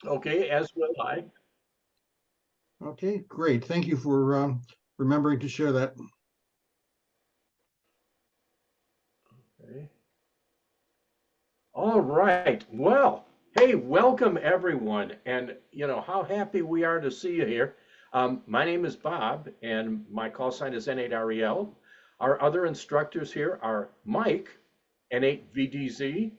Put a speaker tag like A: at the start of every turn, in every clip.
A: Okay, as will I.
B: Okay, great. Thank you for remembering to share that.
A: Okay. All right. Well, hey, welcome everyone. And how happy we are to see you here. My name is Bob, and my call sign is N8REL. Our other instructors here are Mike, N8VDZ,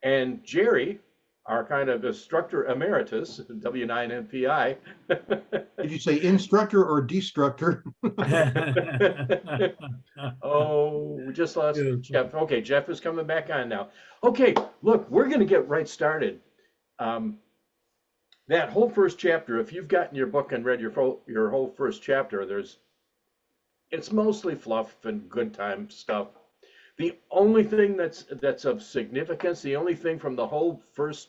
A: and Jerry, our kind of instructor emeritus, W9MPI.
B: Did you say instructor or destructor?
A: Oh, we just lost
C: Beautiful.
A: Jeff. Okay, Jeff is coming back on now. Okay, look, we're going to get right started. Um, that whole first chapter, if you've gotten your book and read your whole first chapter, it's mostly fluff and good time stuff. The only thing that's of significance, the only thing from the whole first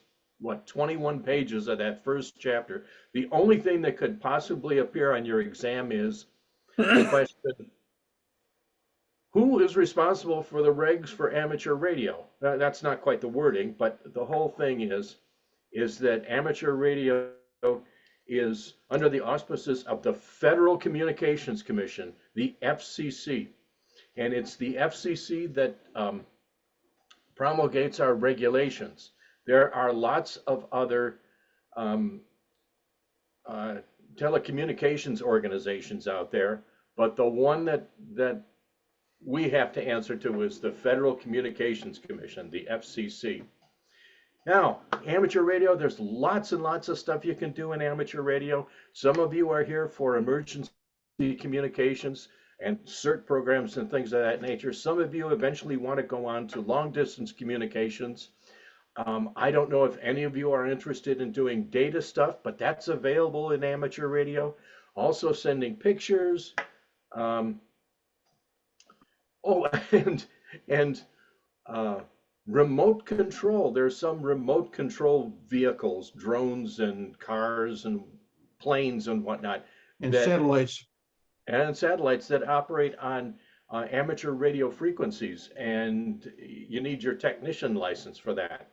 A: 21 pages of that first chapter, the only thing that could possibly appear on your exam is the question, who is responsible for the regs for amateur radio? That's not quite the wording, but the whole thing is that amateur radio is under the auspices of the Federal Communications Commission, the FCC. And it's the FCC that promulgates our regulations. There are lots of other um, uh, telecommunications organizations out there, but the one that we have to answer to is the Federal Communications Commission, the FCC. Now, amateur radio, there's lots and lots of stuff you can do in amateur radio. Some of you are here for emergency communications and CERT programs and things of that nature. Some of you eventually want to go on to long distance communications. I don't know if any of you are interested in doing data stuff, but that's available in amateur radio. Also sending pictures. Um, oh, and uh, remote control. There's some remote control vehicles, drones and cars and planes and whatnot
B: And
A: that
B: satellites.
A: and satellites that operate on amateur radio frequencies, and you need your technician license for that.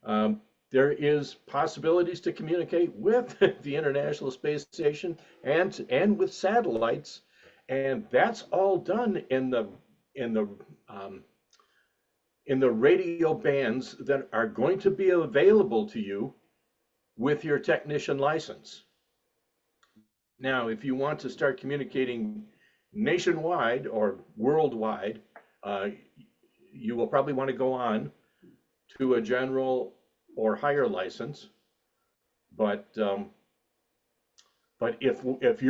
A: Um, there is possibilities to communicate with the International Space Station and with satellites, and that's all done in the um, in the radio bands that are going to be available to you with your technician license. Now, if you want to start communicating nationwide or worldwide, uh, you will probably want to go on to a general or higher license. But if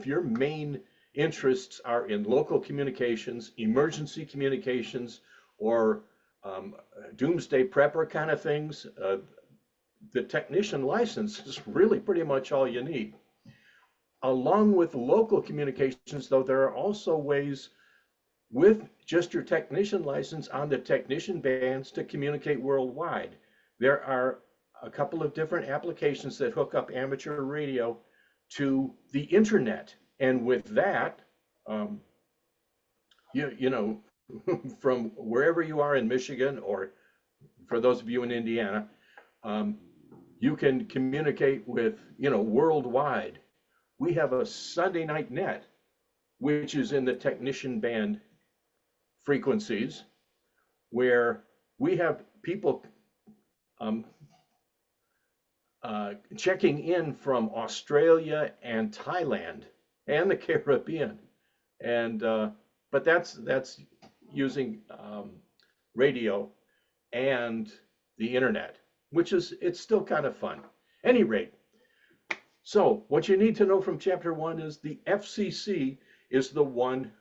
A: your main interests are in local communications, emergency communications, or doomsday prepper kind of things, the technician license is really pretty much all you need. Along with local communications, though, there are also ways with just your technician license on the technician bands to communicate worldwide. There are a couple of different applications that hook up amateur radio to the internet. And with that, um, you know, from wherever you are in Michigan, or for those of you in Indiana, um, you can communicate with, worldwide. We have a Sunday night net, which is in the technician band frequencies, where we have people um, checking in from Australia and Thailand and the Caribbean, and but that's using radio and the internet, which is it's still kind of fun. Any rate, so what you need to know from chapter one is the FCC is the one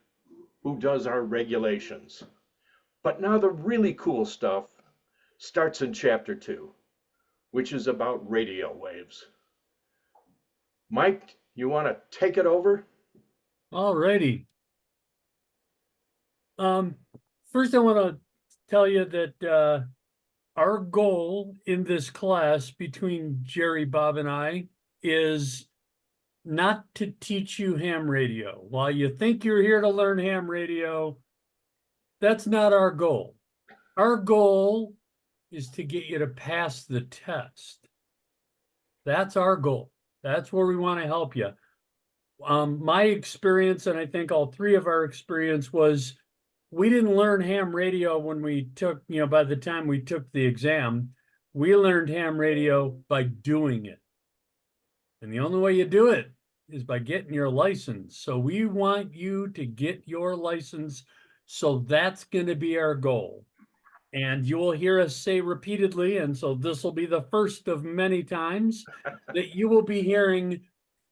A: who does our regulations. But now the really cool stuff starts in chapter two, which is about radio waves. Mike, you want to take it over?
C: All righty. First, I want to tell you that our goal in this class between Jerry, Bob, and I is not to teach you ham radio. While you think you're here to learn ham radio, that's not our goal. Our goal is to get you to pass the test. That's our goal. That's where we want to help you. My experience, and I think all three of our experience, was we didn't learn ham radio when we took, by the time we took the exam. We learned ham radio by doing it. And the only way you do it is by getting your license. So we want you to get your license. So that's going to be our goal. And you will hear us say repeatedly, and so this will be the first of many times that you will be hearing,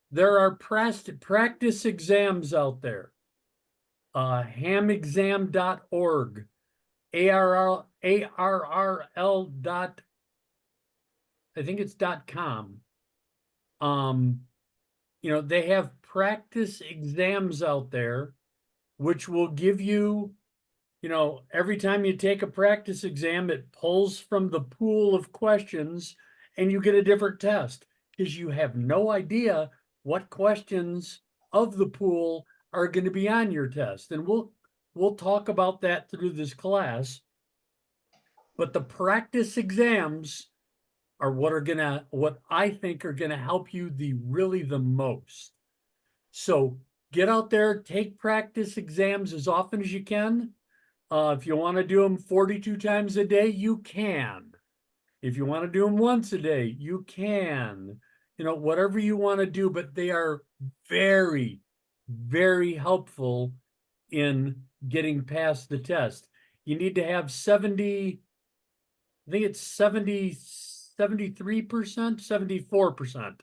C: there are practice exams out there. Hamexam.org, ARRL dot, I think it's .com. They have practice exams out there, which will give you, every time you take a practice exam, it pulls from the pool of questions and you get a different test because you have no idea what questions of the pool are going to be on your test. And we'll talk about that through this class. But the practice exams are what I think are gonna help you really the most. So get out there, take practice exams as often as you can. If you want to do them 42 times a day, you can. If you want to do them once a day, you can. Whatever you want to do, but they are very, very helpful in getting past the test. You need to have 70, I think it's 73%, 74%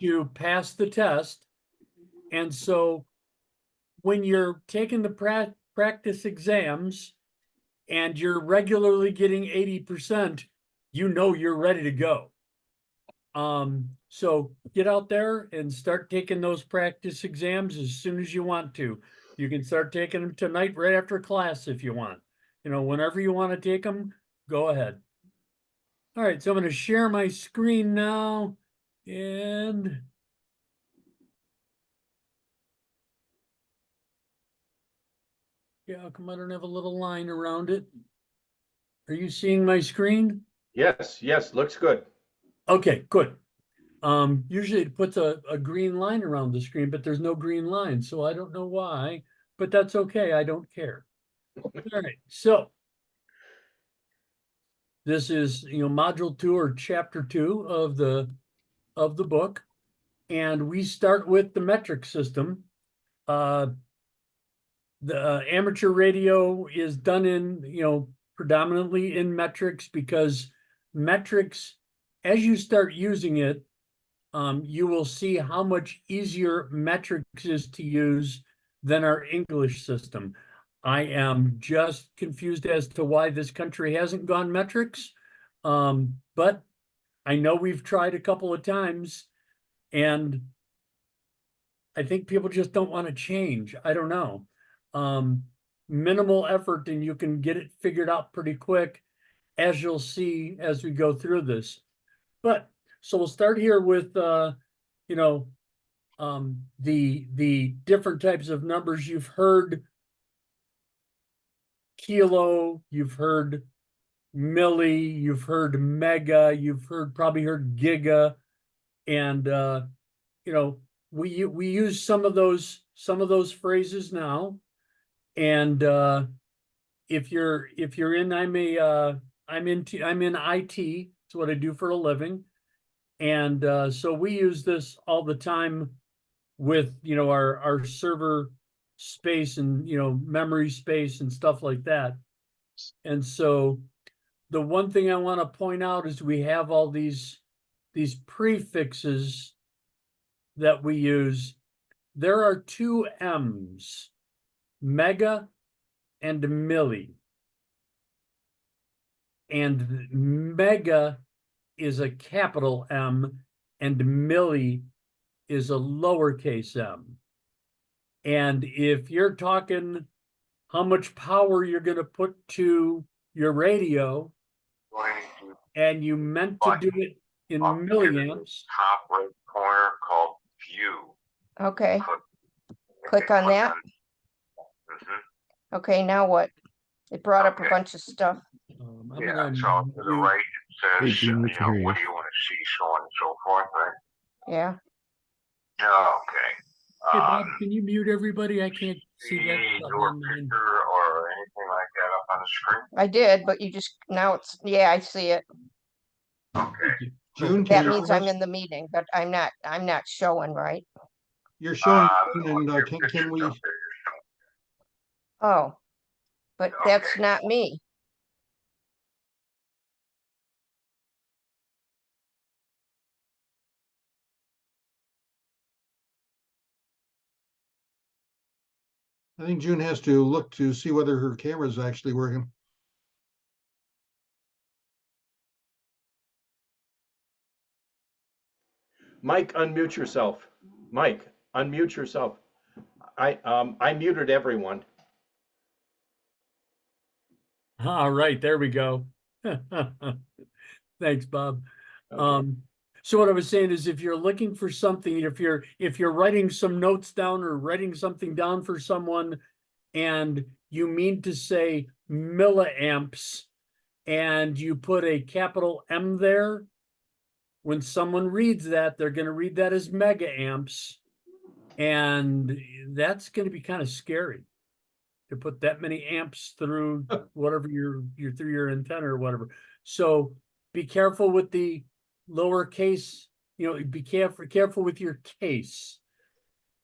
C: to pass the test. And so when you're taking the practice exams and you're regularly getting 80%, you're ready to go. So get out there and start taking those practice exams as soon as you want to. You can start taking them tonight right after class if you want. Whenever you want to take them, go ahead. All right, so I'm going to share my screen now, and yeah, how come I don't have a little line around it? Are you seeing my screen?
A: Yes, looks good.
C: Okay, good. Usually it puts a green line around the screen, but there's no green line, so I don't know why, but that's okay. I don't care. All right, so this is, module 2 or chapter 2 of the book, and we start with the metric system. The amateur radio is done in, predominantly in metrics, because metrics, as you start using it, you will see how much easier metrics is to use than our English system. I am just confused as to why this country hasn't gone metrics, but I know we've tried a couple of times, and I think people just don't want to change. I don't know. Minimal effort and you can get it figured out pretty quick, as you'll see as we go through this. But so we'll start here with the different types of numbers. You've heard kilo, you've heard milli, you've heard mega, you've probably heard giga, and we use some of those phrases now. And if you're in, I'm in IT. It's what I do for a living, and so we use this all the time with our server space and memory space and stuff like that. And so the one thing I want to point out is we have all these prefixes that we use. There are two M's, mega and milli. And mega is a capital M and milli is a lowercase m. And if you're talking how much power you're going to put to your radio, and you meant to do it in milliamps.
D: Top right corner called view.
E: Okay. Click on that. Okay, now what? It brought up a bunch of stuff.
D: Yeah, so to the right it says,
F: Hey, Gene, we can hear you.
D: what do you want to see so on and so forth, right?
E: Yeah,
D: Okay.
C: Hey, Bob, can you mute everybody? I can't see that
D: See
C: button
D: your
C: on mine.
D: picture or anything like that up on the screen?
E: I did, but you just, now it's, yeah, I see it.
D: Okay.
C: Thank you.
B: June,
E: That
B: can you
E: means
B: hear
E: I'm
B: us?
E: in the meeting, but I'm not showing, right?
B: You're showing,
D: Your
B: and can
D: picture's
B: we,
D: up there, you're showing.
E: Oh, but that's
D: Okay.
E: not me.
B: I think June has to look to see whether her camera is actually working.
A: Mike, unmute yourself. Mike, unmute yourself. I muted everyone.
C: All right, there we go. Thanks, Bob.
A: Okay.
C: So what I was saying is if you're looking for something, if you're writing some notes down or writing something down for someone and you mean to say milliamps and you put a capital M there, when someone reads that, they're going to read that as mega amps. And that's going to be kind of scary to put that many amps through whatever you're through your antenna or whatever. So be careful with the lowercase, be careful with your case.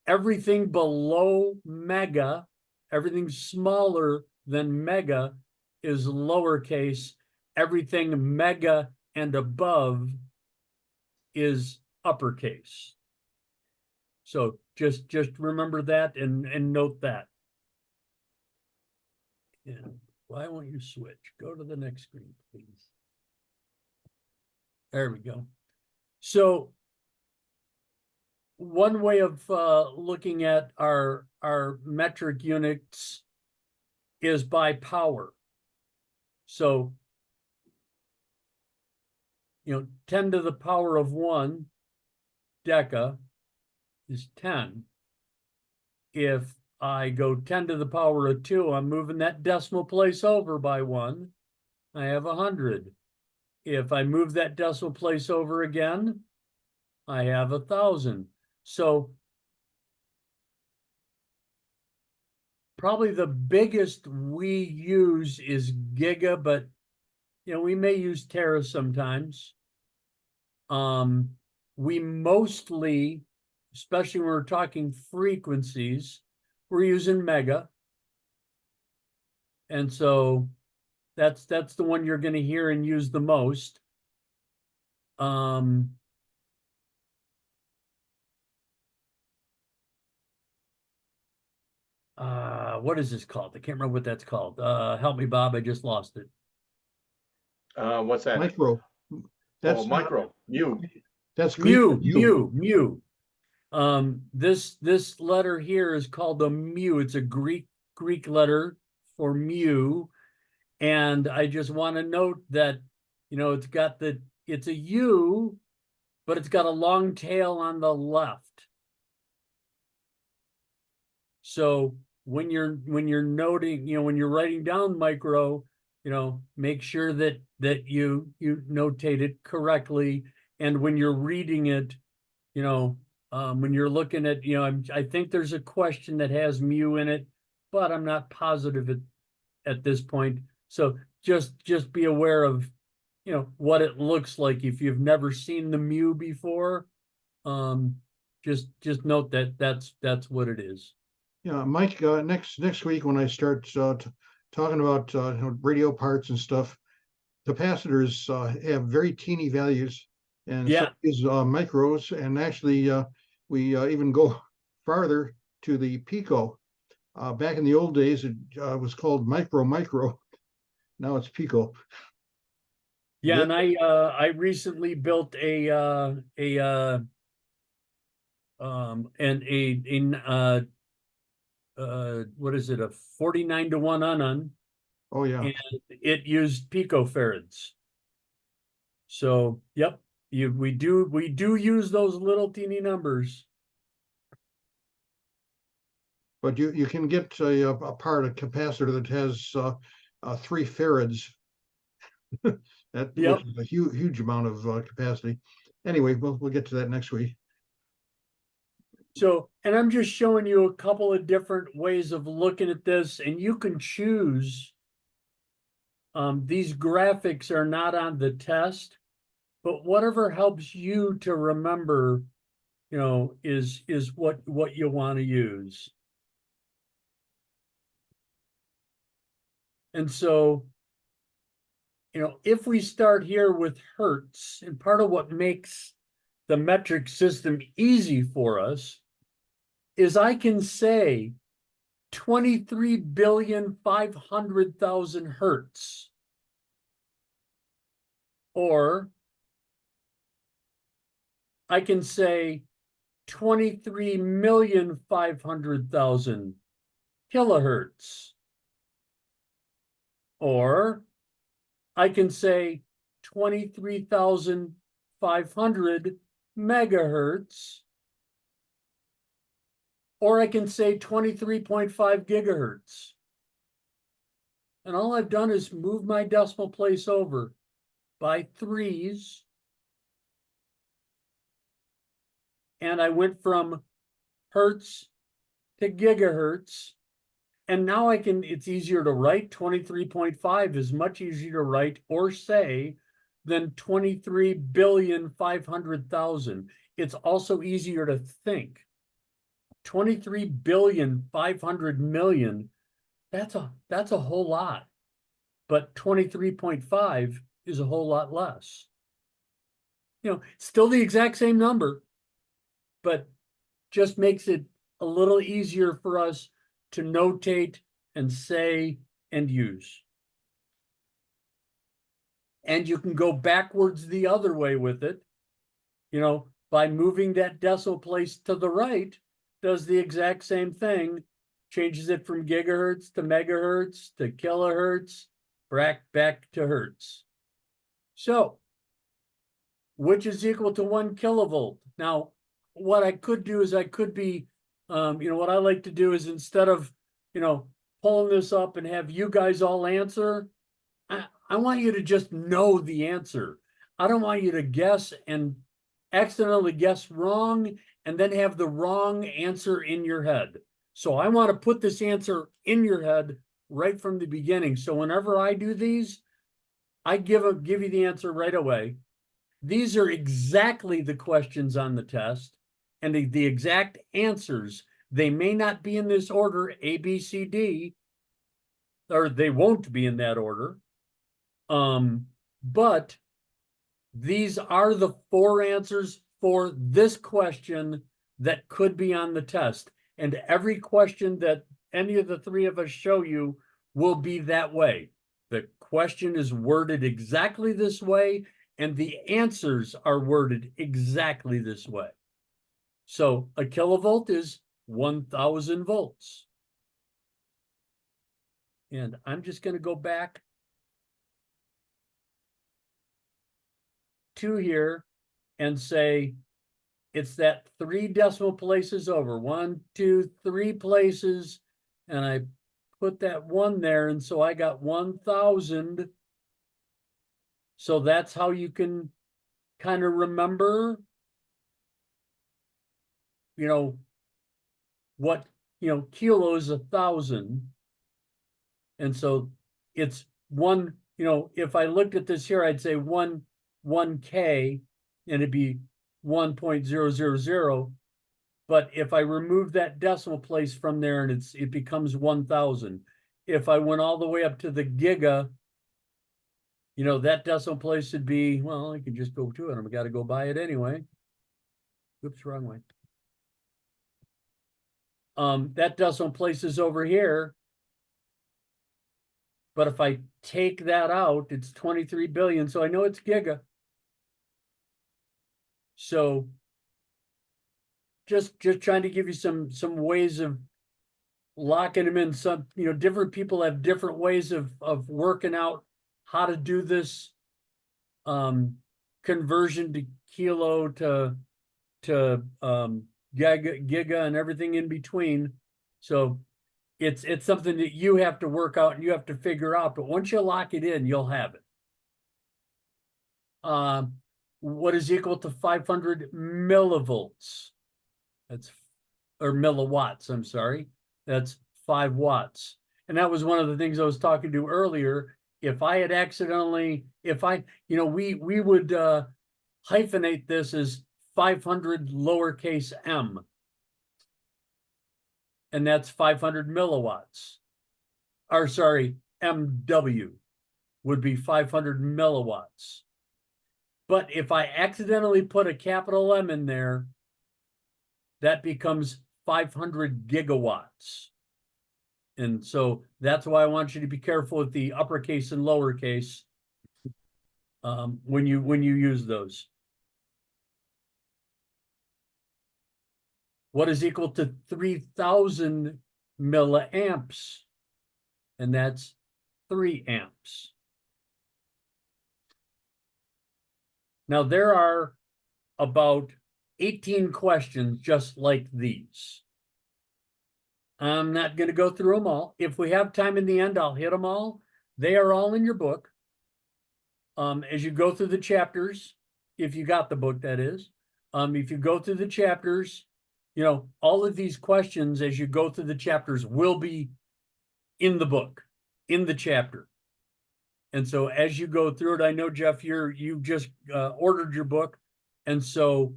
C: Everything below mega, everything smaller than mega is lowercase. Everything mega and above is uppercase. So just remember that and note that. Yeah. Why won't you switch? Go to the next screen, please. There we go. So one way of looking at our metric units is by power. So 10 to the power of 1 deca is 10. If I go 10 to the power of 2, I'm moving that decimal place over by 1. I have 100. If I move that decimal place over again, I have 1,000. So probably the biggest we use is giga, but we may use tera sometimes. We mostly, especially when we're talking frequencies, we're using mega. And so that's the one you're going to hear and use the most. What is this called? I can't remember what that's called. Help me, Bob. I just lost it.
A: What's that?
B: Micro. That's
A: micro. Mu.
B: That's Greek.
C: Mu. This letter here is called a mu. It's a Greek letter for mu. And I just want to note that, it's a U, but it's got a long tail on the left. So when you're noting, when you're writing down micro, make sure that you notate it correctly. And when you're reading it, when you're looking at, I think there's a question that has mu in it, but I'm not positive at this point. So just be aware of, what it looks like. If you've never seen the mu before, just note that that's what it is.
B: Yeah, Mike, next week when I start talking about radio parts and stuff, capacitors have very teeny values, and
C: Yeah.
B: so is micros, and actually we even go farther to the pico. Back in the old days, it was called micro. Now it's pico.
C: Yeah, and I recently built what is it, a 49-to-1 unknown,
B: Oh yeah.
C: and it used picofarads. So yep, we do use those little teeny numbers.
B: But you can get a part, a capacitor that has 3 farads. That
C: Yep.
B: which is a huge amount of capacity. Anyway, we'll get to that next week.
C: So, and I'm just showing you a couple of different ways of looking at this, and you can choose. These graphics are not on the test, but whatever helps you to remember, is what you want to use. And so, if we start here with hertz, and part of what makes the metric system easy for us is I can say 23,500,000 hertz, or I can say 23,500,000 kilohertz, or I can say 23,500 megahertz, or I can say 23.5 gigahertz. And all I've done is move my decimal place over by threes. And I went from hertz to gigahertz. And now it's easier to write. 23.5 is much easier to write or say than 23,500,000. It's also easier to think. 23,500,000,000, that's a whole lot. But 23.5 is a whole lot less. Still the exact same number, but just makes it a little easier for us to notate and say and use. And you can go backwards the other way with it, by moving that decimal place to the right, does the exact same thing, changes it from gigahertz to megahertz to kilohertz, back to hertz. So, which is equal to 1 kilovolt? Now, what I could do is what I like to do is instead of, pulling this up and have you guys all answer, I want you to just know the answer. I don't want you to guess and accidentally guess wrong and then have the wrong answer in your head. So I want to put this answer in your head right from the beginning. So whenever I do these, I give you the answer right away. These are exactly the questions on the test and the exact answers. They may not be in this order, A, B, C, D, or they won't be in that order. But these are the 4 answers for this question that could be on the test. And every question that any of the 3 of us show you will be that way. The question is worded exactly this way, and the answers are worded exactly this way. So a kilovolt is 1,000 volts. And I'm just going to go back to here and say it's that 3 decimal places over, 1, 2, 3 places, and I put that 1 there, and so I got 1,000. So that's how you can kind of remember, what, kilo is 1,000. And so it's 1, if I looked at this here, I'd say 1K, and it'd be 1.000. But if I remove that decimal place from there, and it becomes 1,000. If I went all the way up to the giga, that decimal place would be, well, I could just go to it. I've got to go buy it anyway. Oops, wrong way. That decimal place is over here. But if I take that out, it's 23 billion. So I know it's giga. So just trying to give you some ways of locking them in. Some, different people have different ways of working out how to do this conversion to kilo to giga and everything in between. So it's something that you have to work out and you have to figure out. But once you lock it in, you'll have it. what is equal to 500 millivolts? That's, or milliwatts, I'm sorry. That's 5 watts. And that was one of the things I was talking to earlier. If I had accidentally, we would hyphenate this as 500 lowercase m. And that's 500 milliwatts. Or sorry, MW would be 500 milliwatts. But if I accidentally put a capital M in there, that becomes 500 gigawatts. And so that's why I want you to be careful with the uppercase and lowercase when you use those. What is equal to 3,000 milliamps? And that's 3 amps. Now there are about 18 questions just like these. I'm not going to go through them all. If we have time in the end, I'll hit them all. They are all in your book. As you go through the chapters, if you got the book, that is. If you go through the chapters, all of these questions as you go through the chapters will be in the book, in the chapter. And so as you go through it, I know, Jeff, you just ordered your book. And so,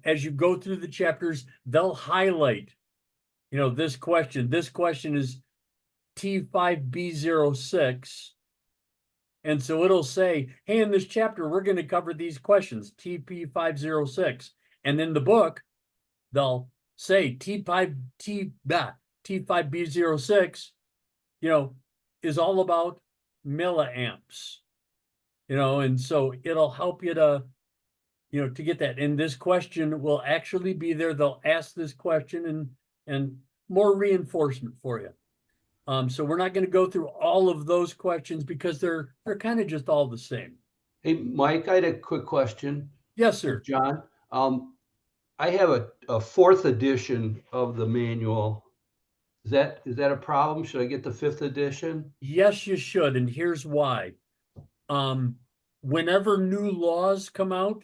C: as you go through the chapters, they'll highlight, this question. This question is T5B06. And so it'll say, hey, in this chapter, we're going to cover these questions, TP506. And in the book, they'll say T5B06, is all about milliamps, and so it'll help you to, to get that. And this question will actually be there. They'll ask this question and more reinforcement for you. So we're not going to go through all of those questions because they're kind of just all the same.
F: Hey, Mike, I had a quick question.
C: Yes, sir.
F: John, I have a 4th edition of the manual. Is that a problem? Should I get the 5th edition?
C: Yes, you should. And here's why. Whenever new laws come out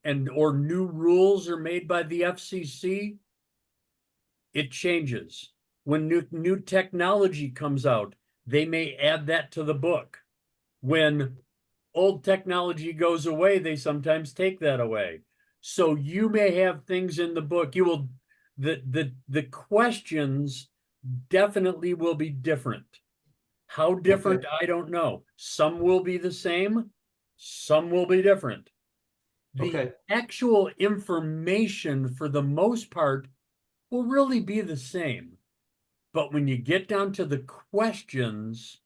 C: or new rules are made by the FCC, it changes. When new technology comes out, they may add that to the book. When old technology goes away, they sometimes take that away. So you may have things in the book. The questions definitely will be different. How different, I don't know. Some will be the same, some will be different. The actual information, for the most part, will really be the same. But when you get down to the questions,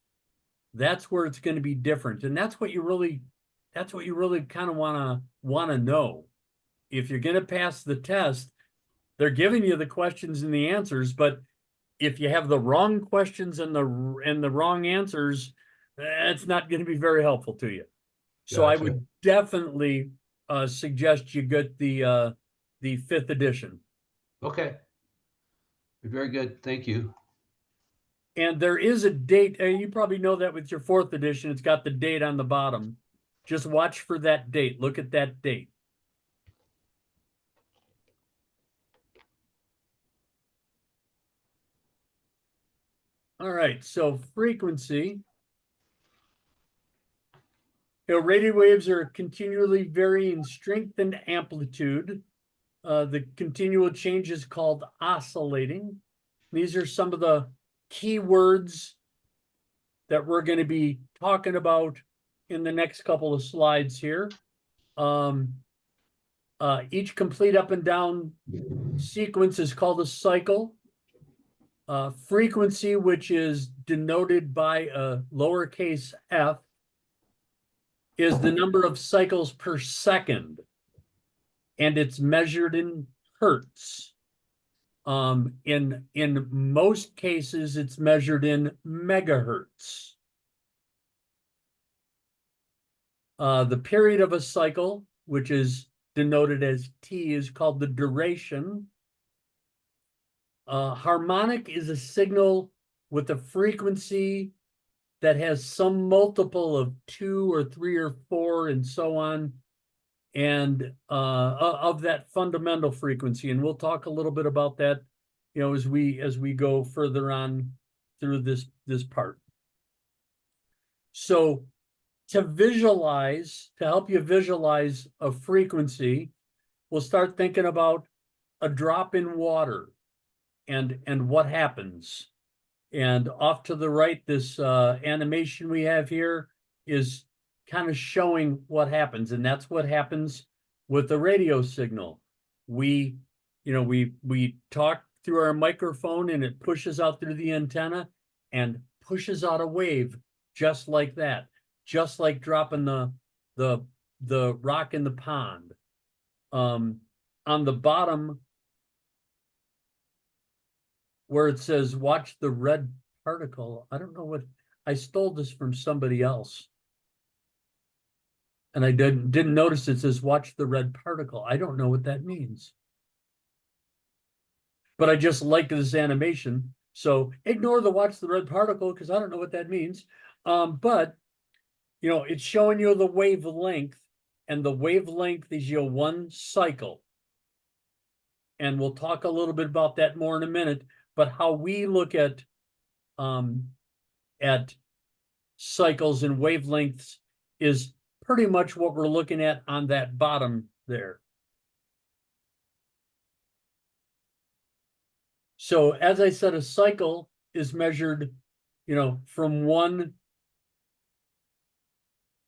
C: that's where it's going to be different. And that's what you really kind of want to know. If you're going to pass the test, they're giving you the questions and the answers, but if you have the wrong questions and the wrong answers, it's not going to be very helpful to you. So I would definitely suggest you get the 5th edition.
F: Okay. Very good. Thank you.
C: And there is a date. You probably know that with your 4th edition, it's got the date on the bottom. Just watch for that date. Look at that date. All right, so frequency. Radio waves are continually varying strength and amplitude. The continual change is called oscillating. These are some of the key words that we're going to be talking about in the next couple of slides here. Each complete up and down sequence is called a cycle. Frequency, which is denoted by a lowercase f, is the number of cycles per second, and it's measured in hertz. In most cases, it's measured in megahertz. The period of a cycle, which is denoted as T, is called the duration. Harmonic is a signal with a frequency that has some multiple of 2 or 3 or 4 and so on, and of that fundamental frequency. And we'll talk a little bit about that, you know, as we go further on through this part. So to help you visualize a frequency, we'll start thinking about a drop in water and what happens. And off to the right, this animation we have here is kind of showing what happens. And that's what happens with the radio signal. We talk through our microphone and it pushes out through the antenna and pushes out a wave just like that, just like dropping the rock in the pond. On the bottom, where it says, watch the red particle. I don't know what, I stole this from somebody else. And I didn't notice it says, watch the red particle. I don't know what that means. But I just like this animation. So ignore the watch the red particle because I don't know what that means. But, you know, it's showing you the wavelength, and the wavelength is your one cycle. And we'll talk a little bit about that more in a minute. But how we look at cycles and wavelengths is pretty much what we're looking at on that bottom there. So as I said, a cycle is measured, you know, from 1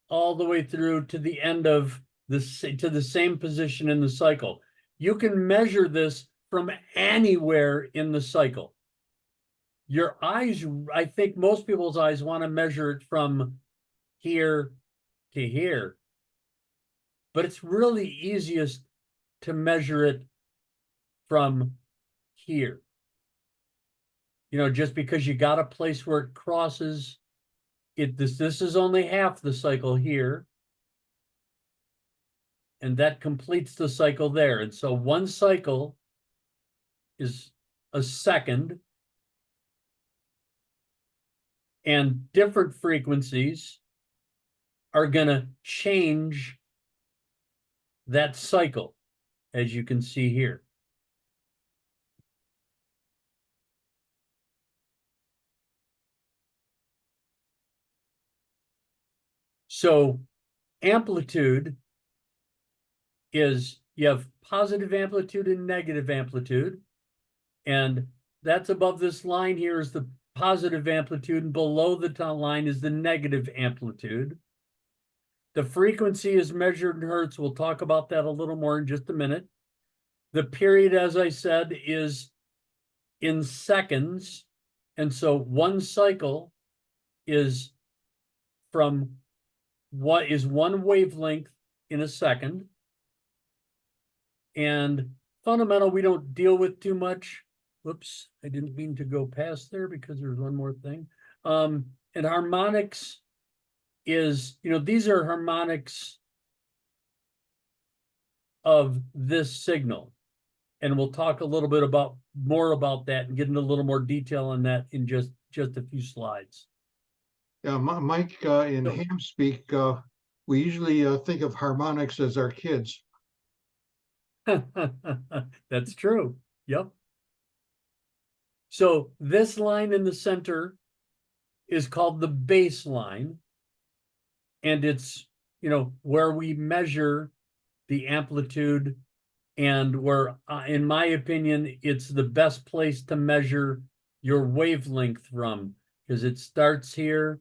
C: all the way through to the end of the same position in the cycle. You can measure this from anywhere in the cycle. Your eyes, I think most people's eyes want to measure it from here to here, but it's really easiest to measure it from here. You know, just because you got a place where it crosses it, this is only half the cycle here, and that completes the cycle there. And so one cycle is a second, and different frequencies are going to change that cycle, as you can see here. So amplitude is, you have positive amplitude and negative amplitude, and that's above this line here is the positive amplitude, and below the line is the negative amplitude. The frequency is measured in hertz. We'll talk about that a little more in just a minute. The period, as I said, is in seconds. And so one cycle is from what is one wavelength in a second. And fundamental, we don't deal with too much. Whoops, I didn't mean to go past there because there's one more thing. And harmonics is, you know, these are harmonics of this signal. And we'll talk a little bit more about that and get into a little more detail on that in just a few slides.
B: Yeah, Mike, in
C: So-
B: ham speak, we usually think of harmonics as our kids.
C: That's true. Yep. So this line in the center is called the baseline. And it's, you know, where we measure the amplitude, and where, in my opinion, it's the best place to measure your wavelength from, because it starts here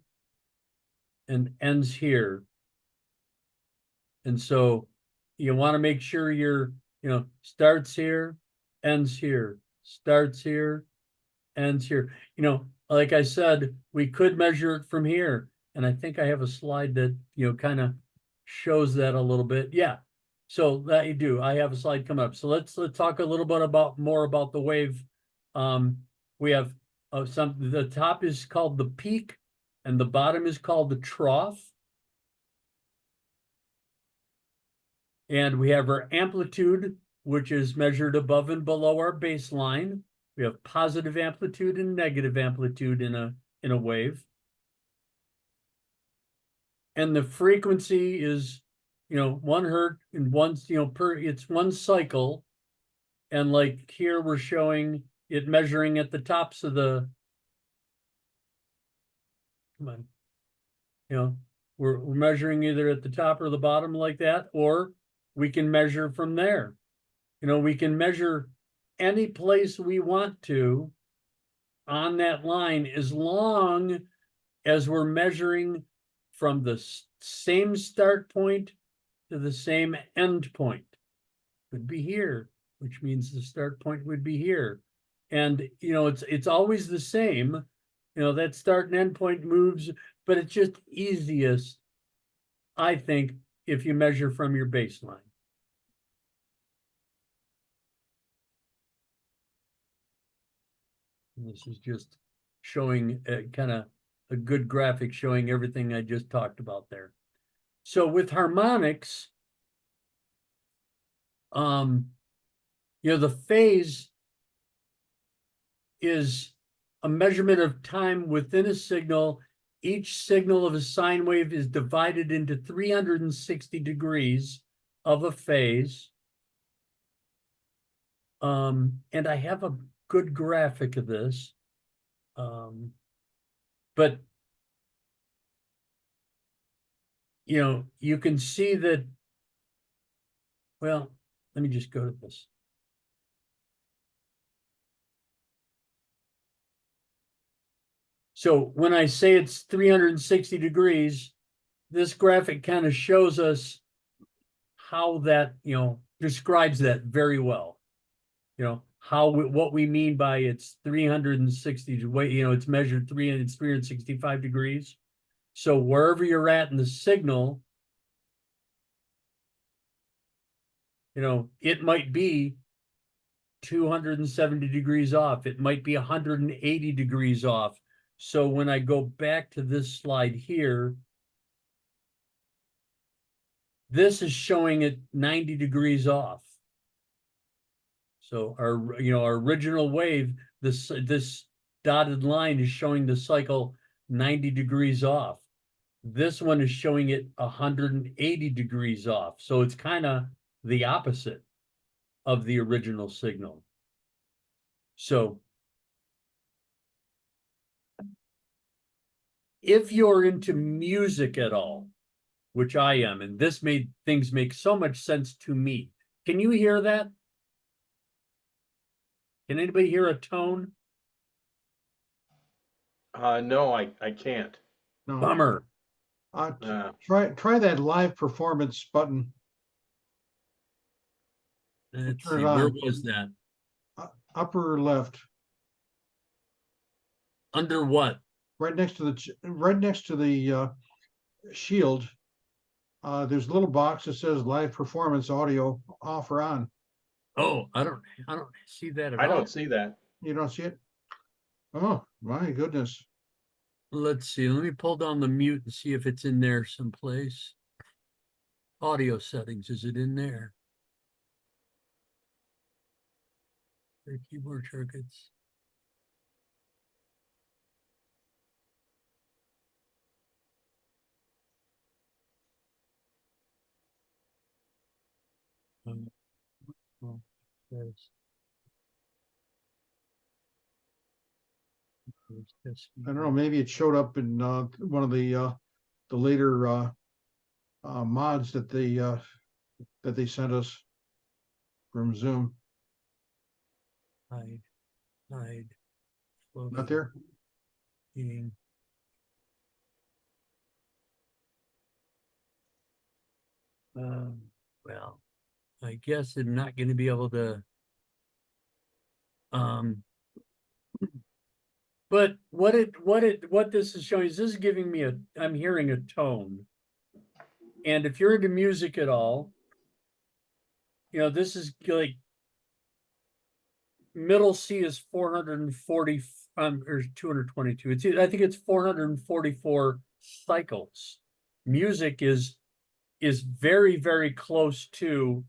C: and ends here. And so you want to make sure you're, you know, starts here, ends here, starts here, ends here. You know, like I said, we could measure it from here. And I think I have a slide that, you know, kind of shows that a little bit. Yeah. So that you do. I have a slide coming up. So let's talk a little bit more about the wave. We have the top is called the peak and the bottom is called the trough. And we have our amplitude, which is measured above and below our baseline. We have positive amplitude and negative amplitude in a wave. and the frequency is, 1 hertz and it's one cycle. And like here, we're showing it measuring at the tops of the, come on, we're measuring either at the top or the bottom like that, or we can measure from there. We can measure any place we want to on that line, as long as we're measuring from the same start point to the same end point. Would be here, which means the start point would be here. And it's always the same. That start and end point moves, but it's just easiest, I think, if you measure from your baseline. And this is just showing kind of a good graphic showing everything I just talked about there. So with harmonics, the phase is a measurement of time within a signal. Each signal of a sine wave is divided into 360 degrees of a phase. And I have a good graphic of this. But you can see that, well, let me just go to this. So when I say it's 360 degrees, this graphic kind of shows us how that, describes that very well. What we mean by it's 360, it's measured it's 365 degrees. So wherever you're at in the signal, it might be 270 degrees off. It might be 180 degrees off. So when I go back to this slide here, this is showing it 90 degrees off. So our original wave, this dotted line is showing the cycle 90 degrees off. This one is showing it 180 degrees off. So it's kind of the opposite of the original signal. So if you're into music at all, which I am, and this made things make so much sense to me. Can you hear that? Can anybody hear a tone?
A: No, I can't.
B: No.
C: Bummer.
B: Try that live performance button.
C: Let's
B: Turn
C: see,
B: it
C: where
B: on.
C: was that?
B: Upper left,
C: Under what?
B: right next to the shield. There's a little box that says live performance audio off or on.
C: Oh, I don't see that at
A: I
C: all.
A: don't see that.
B: You don't see it? Oh, my goodness.
C: Let's see. Let me pull down the mute and see if it's in there someplace. Audio settings, is it in there? For keyboard shortcuts. Oh, yes.
B: I don't know, maybe it showed up in one of the later mods that they sent us from Zoom.
C: Hide.
B: Not there?
C: Being. Well, I guess I'm not going to be able to. But what this is showing is this is giving me I'm hearing a tone. And if you're into music at all, this is like middle C is 440 or 222. I think it's 444 cycles. Music is very, very close to,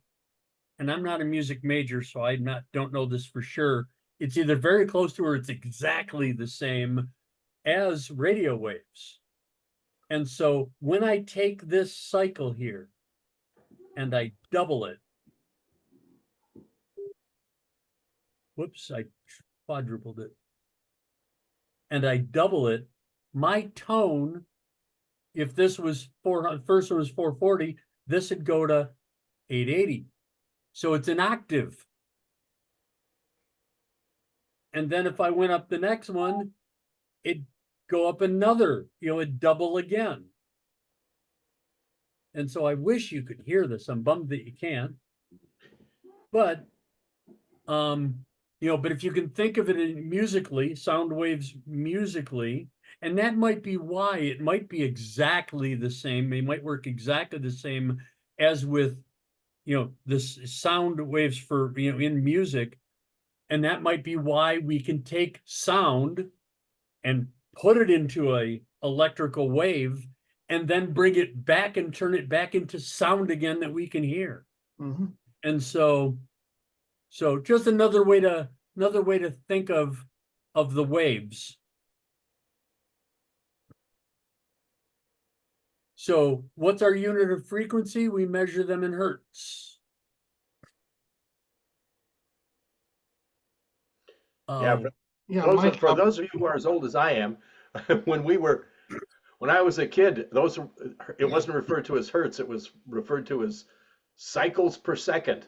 C: and I'm not a music major, so I don't know this for sure. It's either very close to or it's exactly the same as radio waves. And so when I take this cycle here and I double it, whoops, I quadrupled it. And I double it, my tone, if this was 400, first one was 440, this would go to 880. So it's an octave. And then if I went up the next one, it'd go up another, it'd double again. And so I wish you could hear this. I'm bummed that you can't. But but if you can think of it in musically, sound waves musically, and that might be why it might be exactly the same. They might work exactly the same as with, this sound waves for, in music. And that might be why we can take sound and put it into a electrical wave and then bring it back and turn it back into sound again that we can hear.
B: Mhm.
C: And so just another way to think of the waves. So what's our unit of frequency? We measure them in hertz.
A: Yeah,
C: Um,
B: Yeah, Mike,
A: for those of you who are as old as I am, when I was a kid, it wasn't referred to as hertz, it was referred to as cycles per second.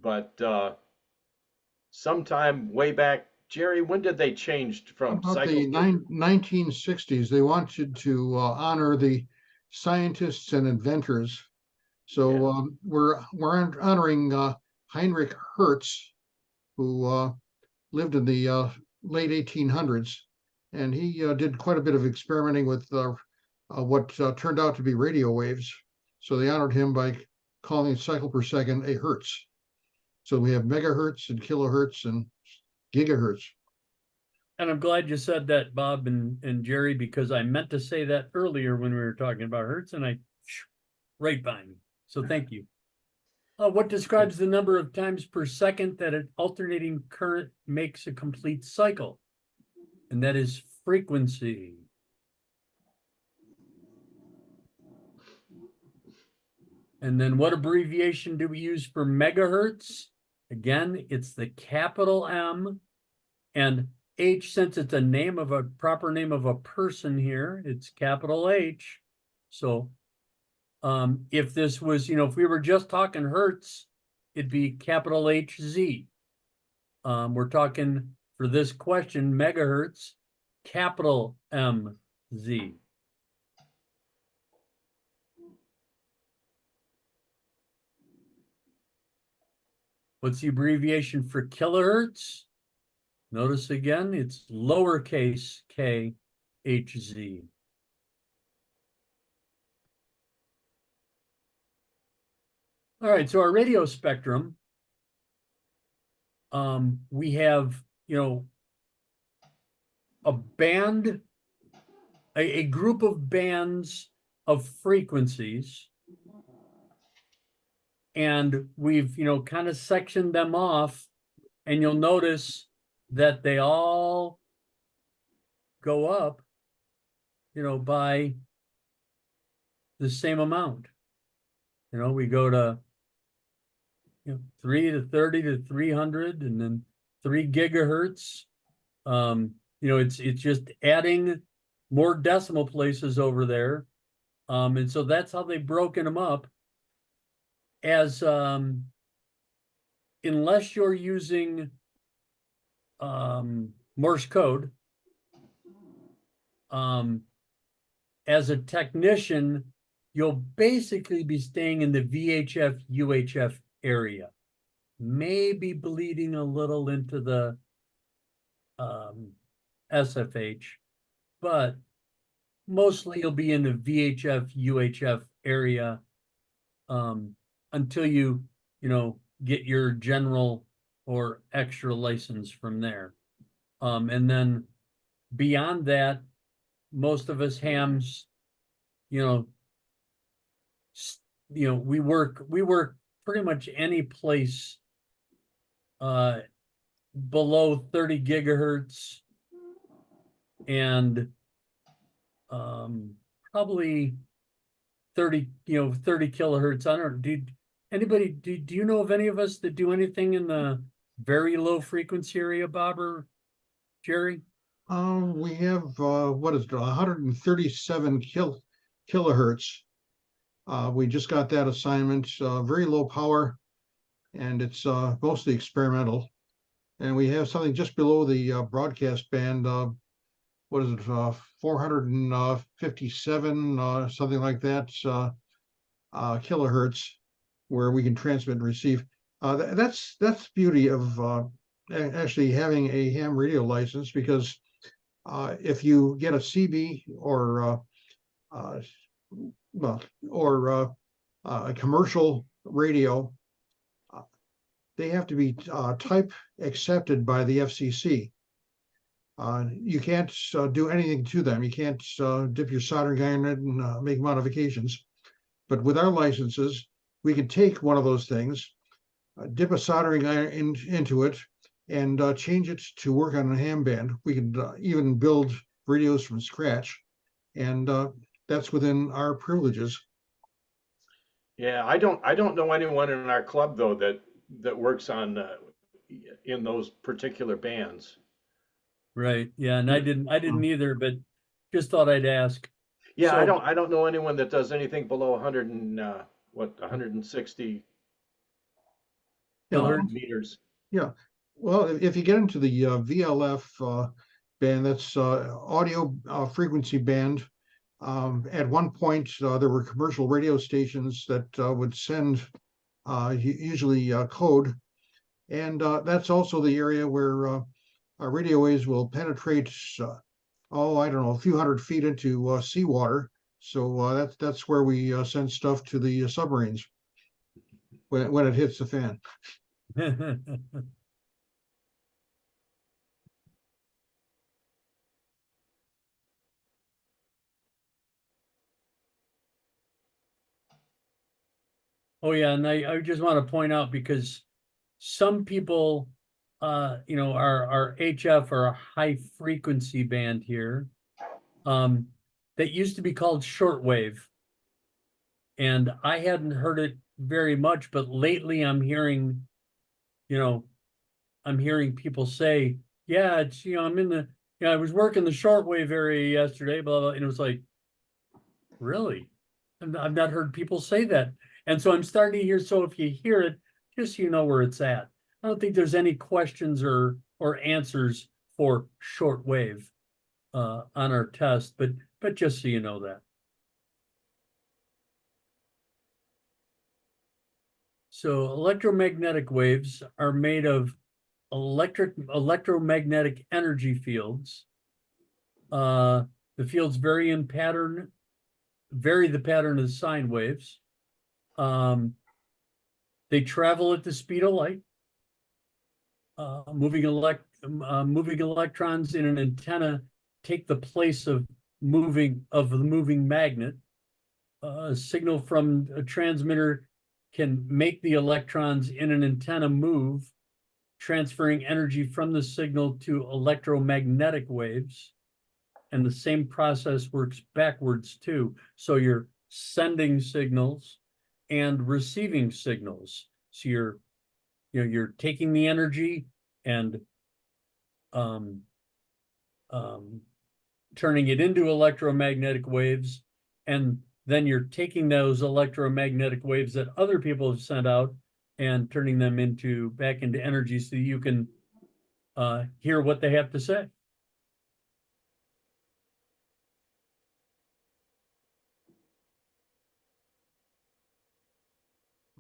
A: But sometime way back, Jerry, when did they change from
B: about
A: cycles
B: the
A: per?
B: 1960s, they wanted to honor the scientists and inventors. So
A: Yeah.
B: we're honoring Heinrich Hertz, who lived in the late 1800s, and he did quite a bit of experimenting with what turned out to be radio waves. So they honored him by calling cycle per second a hertz. So we have megahertz and kilohertz and gigahertz.
C: and I'm glad you said that, Bob and Jerry, because I meant to say that earlier when we were talking about hertz, and right by me. So thank you. What describes the number of times per second that an alternating current makes a complete cycle? And that is frequency. And then what abbreviation do we use for megahertz? Again, it's the capital M, and H, since it's a proper name of a person here, it's capital H. So if this was, if we were just talking hertz, it'd be capital HZ. We're talking, for this question, megahertz, capital MZ. What's the abbreviation for kilohertz? Notice again, it's lowercase k HZ. All right, so our radio spectrum, we have, a band, a group of bands of frequencies, and we've, kind of sectioned them off, and you'll notice that they all go up, by the same amount. We go to 3 to 30 to 300, and then 3 gigahertz. It's just adding more decimal places over there. And so that's how they've broken them up as unless you're using Morse code, as a technician, you'll basically be staying in the VHF, UHF area, maybe bleeding a little into the SFH, but mostly you'll be in the VHF, UHF area until you get your general or extra license from there. And then beyond that, most of us hams, we work pretty much any place below 30 gigahertz and probably 30 kilohertz. I don't know. Do you know of any of us that do anything in the very low frequency area, Bob or Jerry?
B: We have, what is it, 137 kilohertz. We just got that assignment, very low power, and it's mostly experimental. And we have something just below the broadcast band, what is it, 457, something like that, kilohertz, where we can transmit and receive. That's the beauty of actually having a ham radio license, because if you get a CB or a commercial radio, they have to be type accepted by the FCC. You can't do anything to them. You can't dip your soldering iron in it and make modifications. But with our licenses, we can take one of those things, dip a soldering iron into it, and change it to work on a ham band. We can even build radios from scratch, and that's within our privileges.
A: Yeah, I don't know anyone in our club though that works on in those particular bands.
C: Right. Yeah, and I didn't either, but just thought I'd ask.
A: Yeah,
C: So-
A: I don't know anyone that does anything below 100 and 160
C: Kilohertz?
A: meters.
B: Yeah. Well, if you get into the VLF band, that's audio frequency band. At one point, there were commercial radio stations that would send usually code. And that's also the area where radio waves will penetrate, I don't know, a few hundred feet into seawater. So that's where we send stuff to the submarines when it hits the fan.
C: Oh, yeah, and I just want to point out, because some people, our HF or a high frequency band here, that used to be called shortwave. And I hadn't heard it very much, but lately I'm hearing people say, yeah, it's, I was working the shortwave area yesterday, blah, blah, and it was like, really? And I've not heard people say that. And so I'm starting to hear, so if you hear it, just so you know where it's at. I don't think there's any questions or answers for shortwave on our test, but just so you know that. So electromagnetic waves are made of electromagnetic energy fields. The fields vary the pattern of sine waves. They travel at the speed of light. Moving electrons in an antenna take the place of the moving magnet. A signal from a transmitter can make the electrons in an antenna move, transferring energy from the signal to electromagnetic waves. And the same process works backwards too. So you're sending signals and receiving signals. So you're taking the energy and turning it into electromagnetic waves, and then you're taking those electromagnetic waves that other people have sent out and turning them back into energy, so you can hear what they have to say.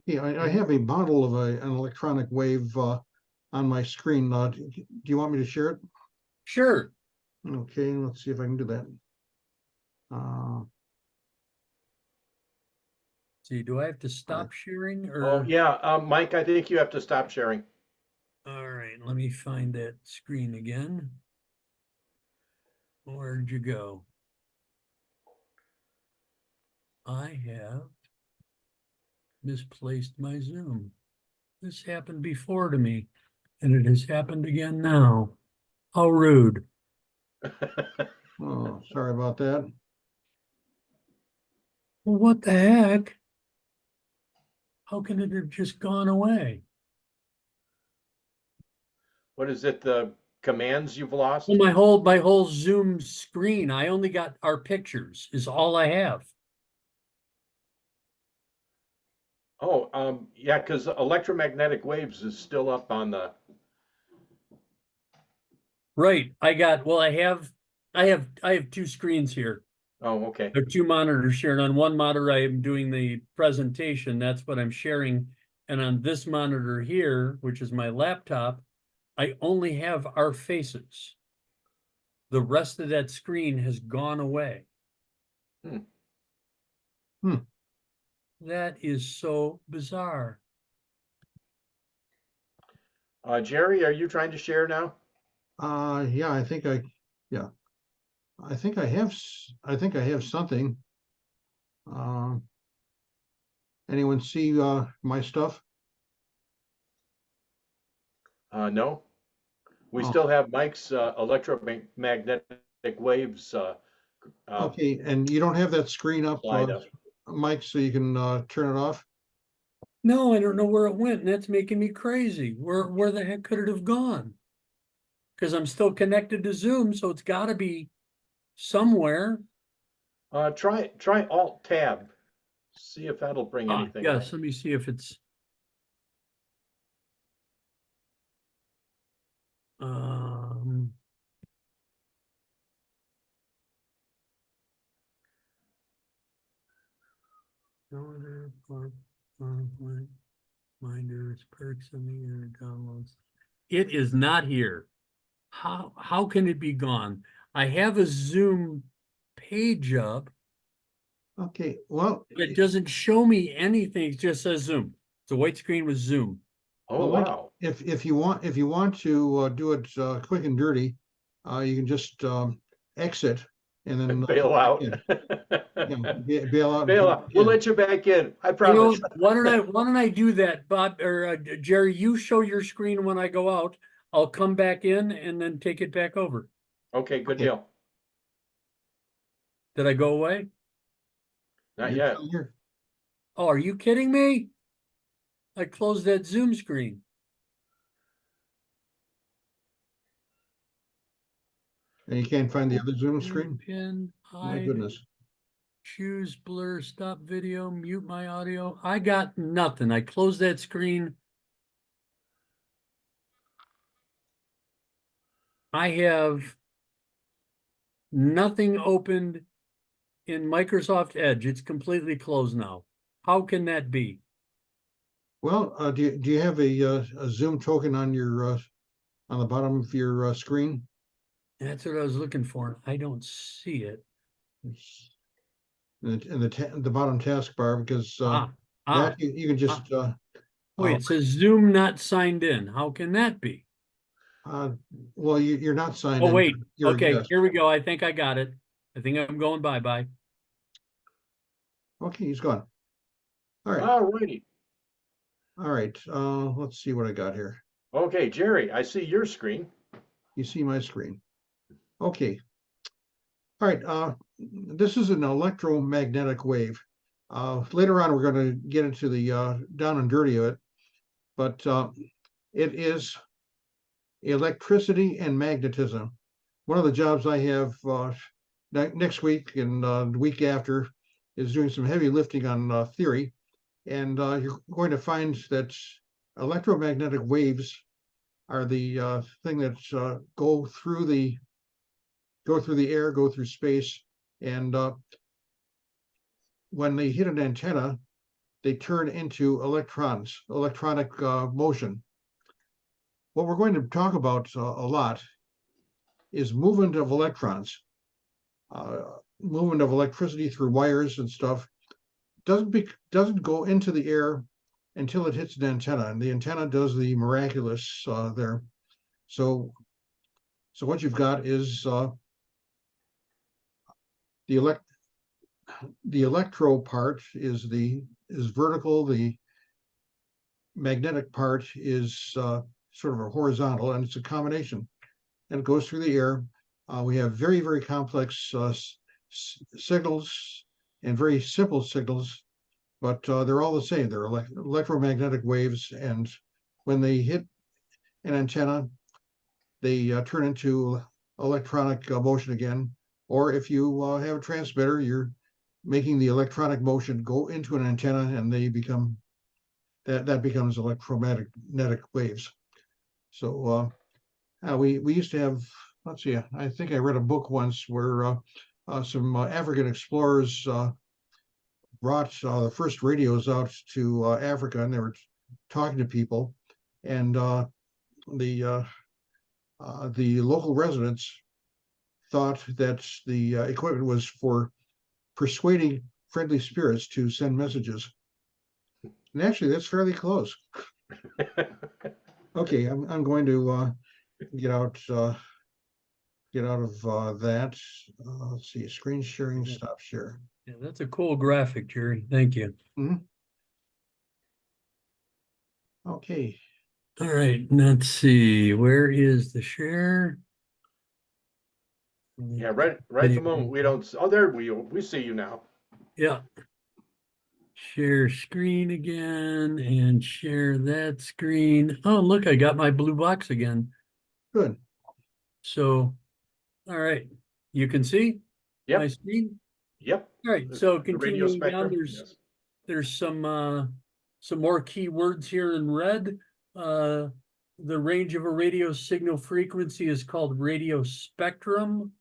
B: Yeah, I have a model of an electronic wave on my screen. Do you want me to share it?
C: Sure.
B: Okay, let's see if I can do that.
C: See, do I have to stop sharing or?
A: Oh, yeah, Mike, I think you have to stop sharing.
C: All right, let me find that screen again. Where'd you go? I have misplaced my Zoom. This happened before to me, and it has happened again now. How rude.
B: Oh, sorry about that.
C: Well, what the heck? How can it have just gone away?
A: What is it, the commands you've lost?
C: Well, my whole Zoom screen, I only got our pictures is all I have.
A: Oh, yeah, because electromagnetic waves is still up on the,
C: Right. I have two screens here.
A: oh, okay.
C: There are two monitors shared. On one monitor, I am doing the presentation. That's what I'm sharing. And on this monitor here, which is my laptop, I only have our faces. The rest of that screen has gone away.
A: Hmm.
B: Hmm.
C: That is so bizarre.
A: Jerry, are you trying to share now?
B: Yeah, I think yeah, I think I think I have something. Anyone see my stuff?
A: No? We
B: Oh,
A: still have Mike's electromagnetic waves
B: okay, and you don't have that screen up,
A: slide up.
B: Mike, so you can turn it off?
C: No, I don't know where it went, and that's making me crazy. Where the heck could it have gone? Because I'm still connected to Zoom, so it's got to be somewhere.
A: Try Alt Tab. See if that'll bring anything up.
C: Yes, let me see if it's. Um, Minders, perks in the air, downloads. It is not here. How can it be gone? I have a Zoom page up.
B: Okay, well,
C: It doesn't show me anything. It just says Zoom. It's a white screen with Zoom.
A: Oh,
B: Mike,
A: wow.
B: if you want to do it quick and dirty, you can just exit and then
A: Bail
B: come back
A: out.
B: in. Yeah, bail out and
A: Bail
B: come
A: out.
B: back
A: We'll
B: in.
A: let you back in. I
C: You know,
A: promise.
C: why don't I do that, Bob or Jerry? You show your screen when I go out. I'll come back in and then take it back over.
A: Okay, good
B: Okay.
A: deal.
C: Did I go away?
A: Not
B: You're
A: yet.
B: still here.
C: Oh, are you kidding me? I closed that Zoom screen.
B: And you can't find the other Zoom screen?
C: Pin,
B: My
C: hide,
B: goodness.
C: choose, blur, stop video, mute my audio. I got nothing. I closed that screen. I have nothing opened in Microsoft Edge. It's completely closed now. How can that be?
B: Well, do you have a Zoom token on your on the bottom of your screen?
C: That's what I was looking for. I don't see it.
B: In the bottom taskbar, because
C: Ah,
B: that
C: ah,
B: you can just
C: wait, it says Zoom not signed in. How can that be?
B: uh, well, you're not signed
C: Oh,
B: in.
C: wait.
B: You're a
C: Okay,
B: guest.
C: here we go. I think I got it. I think I'm going bye-bye.
B: Okay, he's gone. All right,
A: All righty.
B: all right. Let's see what I got here.
A: Okay, Jerry, I see your screen.
B: You see my screen. Okay. All right. This is an electromagnetic wave. Later on, we're going to get into the down and dirty of it, but it is electricity and magnetism. One of the jobs I have next week and the week after is doing some heavy lifting on theory, and you're going to find that electromagnetic waves are the thing that go through the air, go through space, and when they hit an antenna, they turn into electrons, electronic motion. What we're going to talk about a lot is movement of electrons, movement of electricity through wires and stuff. Doesn't go into the air until it hits an antenna, and the antenna does the miraculous there. So what you've got is the electro part is vertical. The magnetic part is sort of a horizontal, and it's a combination, and it goes through the air. We have very, very complex signals and very simple signals, but they're all the same. They're electromagnetic waves, and when they hit an antenna, they turn into electronic motion again. Or if you have a transmitter, you're making the electronic motion go into an antenna, and they become that becomes electromagnetic waves. So we used to have, let's see, I think I read a book once where some African explorers brought the first radios out to Africa, and they were talking to people, and the local residents thought that the equipment was for persuading friendly spirits to send messages. And actually, that's fairly close. Okay, I'm going to get out of that. Let's see, screen sharing, stop share.
C: Yeah, that's a cool graphic, Jerry. Thank you.
B: Okay,
C: All right, let's see. Where is the share?
A: Yeah, right the moment we don't, oh, there we see you now.
C: Yeah. Share screen again and share that screen. Oh, look, I got my blue box again.
B: good.
C: So, all right, you can see my
A: Yep,
C: screen.
A: yep.
C: All right, so
A: The radio
C: continuing on,
A: spectrum, yes.
C: there's some more keywords here in red. The range of a radio signal frequency is called radio spectrum.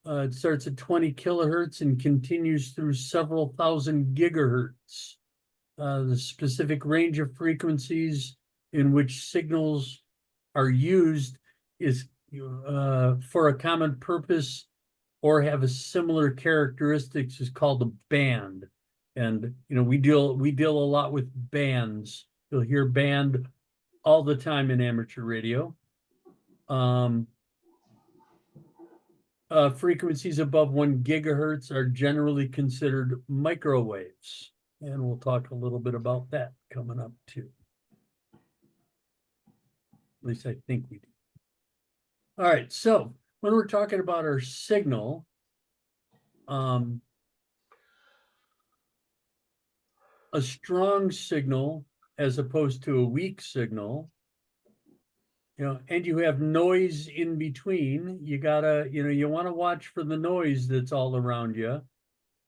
C: It starts at 20 kilohertz and continues through several thousand gigahertz. The specific range of frequencies in which signals are used is for a common purpose or have a similar characteristics is called a band. And we deal a lot with bands. You'll hear band all the time in amateur radio. Frequencies above 1 gigahertz are generally considered microwaves. And we'll talk a little bit about that coming up too. At least I think we do. All right, so when we're talking about our signal, a strong signal as opposed to a weak signal, and you have noise in between, you gotta, you want to watch for the noise that's all around you.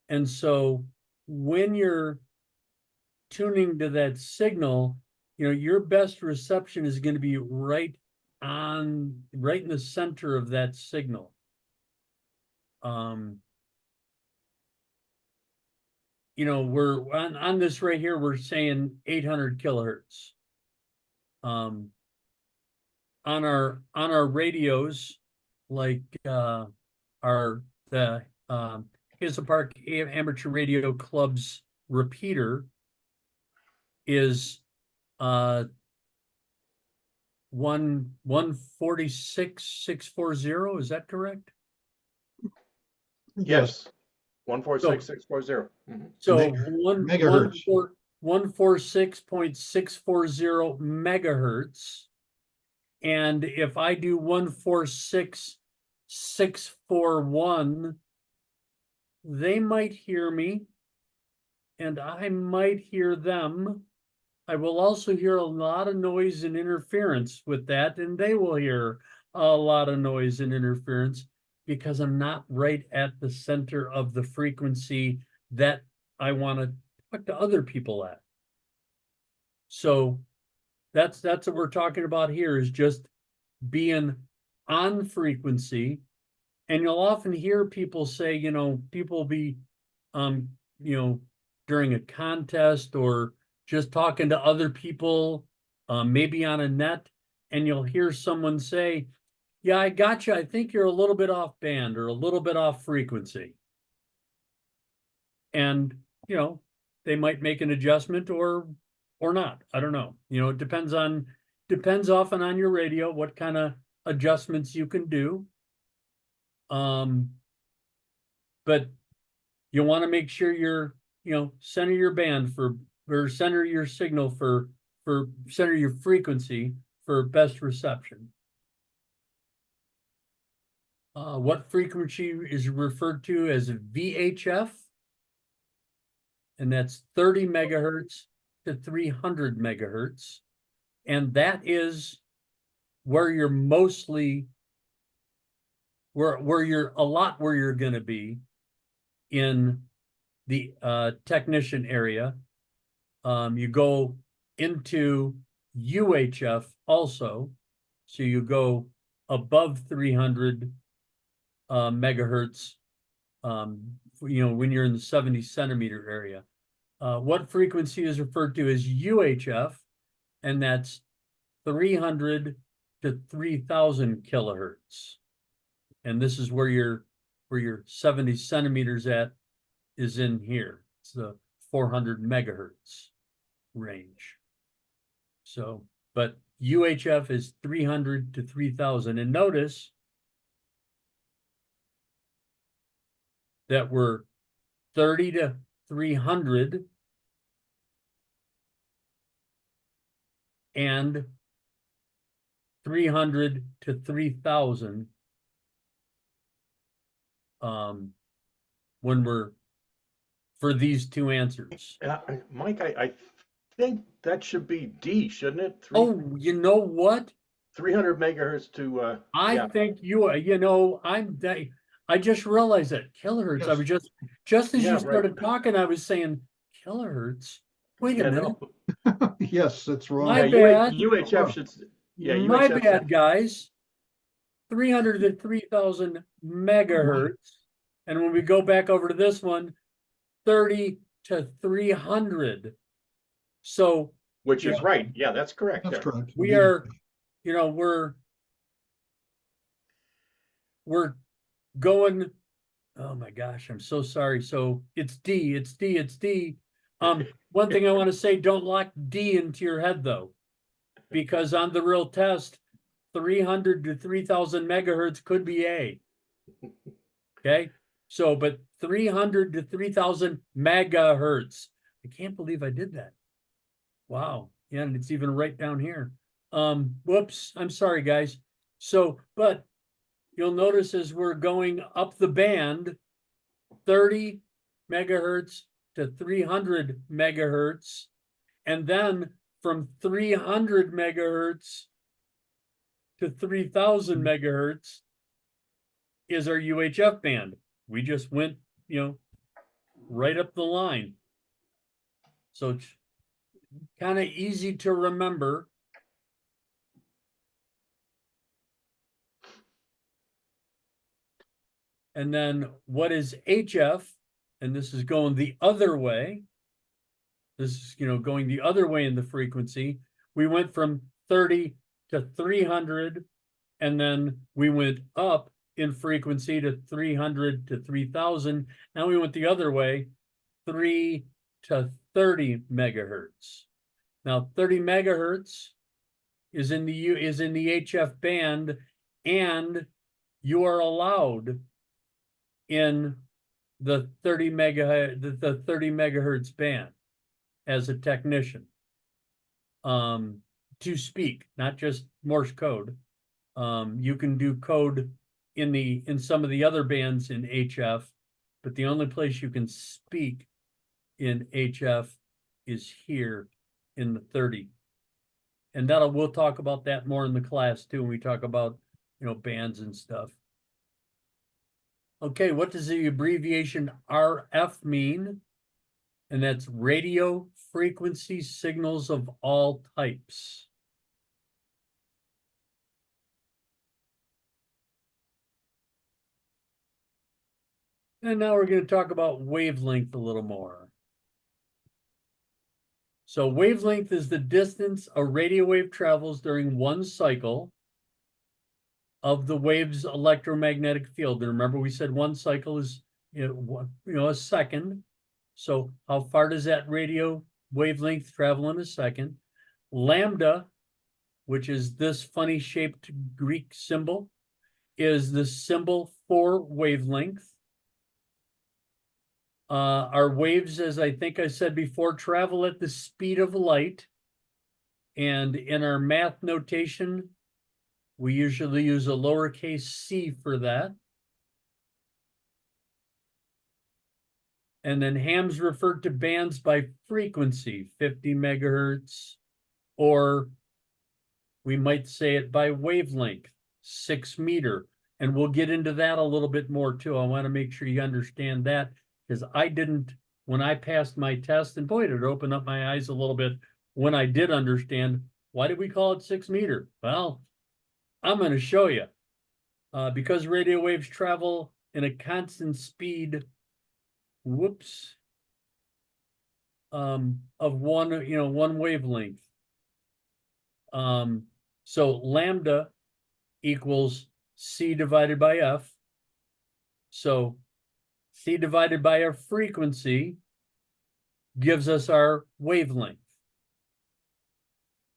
C: And so when you're tuning to that signal, your best reception is going to be right in the center of that signal. We're on this right here, we're saying 800 kilohertz. On our radios, like the Hazel Park Amateur Radio Club's repeater is 146,640. Is that correct?
A: Yes. 146,640.
C: So
B: megahertz.
C: 146.640 megahertz. And if I do 146,641, they might hear me and I might hear them. I will also hear a lot of noise and interference with that, and they will hear a lot of noise and interference because I'm not right at the center of the frequency that I want to talk to other people at. So that's what we're talking about here, is just being on frequency. And you'll often hear people say, people be during a contest or just talking to other people, maybe on a net, and you'll hear someone say, yeah, I got you. I think you're a little bit off band or a little bit off frequency. And, they might make an adjustment or not. I don't know. It depends often on your radio, what kind of adjustments you can do. But you want to make sure you're, center your band or center your signal for center your frequency for best reception. What frequency is referred to as VHF and that's 30 megahertz to 300 megahertz. And that is where you're mostly, where you're going to be in the technician area. You go into UHF also, so you go above 300 megahertz, when you're in the 70 centimeter area. What frequency is referred to as UHF, and that's 300 to 3000 kilohertz. And this is where your 70 centimeters at is in here. It's the 400 megahertz range. So, but UHF is 300 to 3000. And notice that we're 30 to 300 and 300 to 3000 when we're for these two answers.
A: Mike, I think that should be D, shouldn't it?
C: Oh, you know what?
A: 300 megahertz to,
C: I
A: yeah.
C: think I just realized that kilohertz. I
B: Yes.
C: was just as
A: Yeah,
C: you
A: right.
C: started talking, I was saying kilohertz. Wait a
A: Yeah,
C: minute.
A: no.
B: Yes, that's wrong.
C: My
A: Yeah,
C: bad.
A: UHF should, yeah,
C: My
A: UHF
C: bad, guys. 300 to 3000 megahertz. And when we go back over to this one, 30 to 300. So
A: which
C: Yeah.
A: is right. Yeah, that's correct.
B: That's
A: there.
B: correct.
C: we
B: Indeed.
C: are, we're going, oh my gosh, I'm so sorry. So it's D, it's D, it's D. One thing I want to say, don't lock D into your head though, because on the real test, 300 to 3000 megahertz could be A. Okay, so, but 300 to 3000 megahertz. I can't believe I did that. Wow. Yeah, and it's even right down here. Whoops, I'm sorry, guys. So, but you'll notice as we're going up the band, 30 megahertz to 300 megahertz, and then from 300 megahertz to 3000 megahertz is our UHF band. We just went, right up the line. So it's kind of easy to remember. And then what is HF? And this is going the other way. This is, going the other way in the frequency. We went from 30 to 300, and then we went up in frequency to 300 to 3000. Now we went the other way, 3 to 30 megahertz. Now 30 megahertz is in the HF band, and you are allowed in the 30 megahertz band as a technician to speak, not just Morse code. You can do code in some of the other bands in HF, but the only place you can speak in HF is here in the 30. And we'll talk about that more in the class too when we talk about bands and stuff. Okay, what does the abbreviation RF mean? And that's radio frequency signals of all types. And now we're going to talk about wavelength a little more. So wavelength is the distance a radio wave travels during one cycle of the wave's electromagnetic field. And remember, we said one cycle is a second. So how far does that radio wavelength travel in a second? Lambda, which is this funny shaped Greek symbol, is the symbol for wavelength. Our waves, as I think I said before, travel at the speed of light. And in our math notation, we usually use a lowercase c for that. And then hams referred to bands by frequency, 50 megahertz, or we might say it by wavelength, 6 meter. And we'll get into that a little bit more too. I want to make sure you understand that, because I didn't, when I passed my test, and boy, it opened up my eyes a little bit when I did understand, why did we call it 6 meter? Well, I'm going to show you. Because radio waves travel in a constant speed, of one wavelength. So lambda equals C divided by F. So C divided by our frequency gives us our wavelength.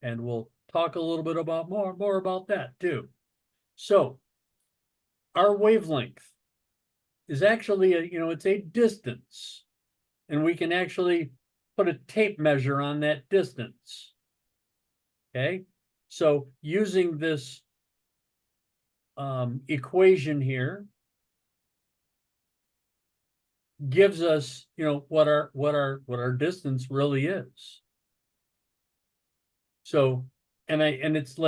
C: And we'll talk a little bit about more about that too. So our wavelength is actually it's a distance, and we can actually put a tape measure on that distance. Okay, so using this equation here gives us what our distance really is. So and it's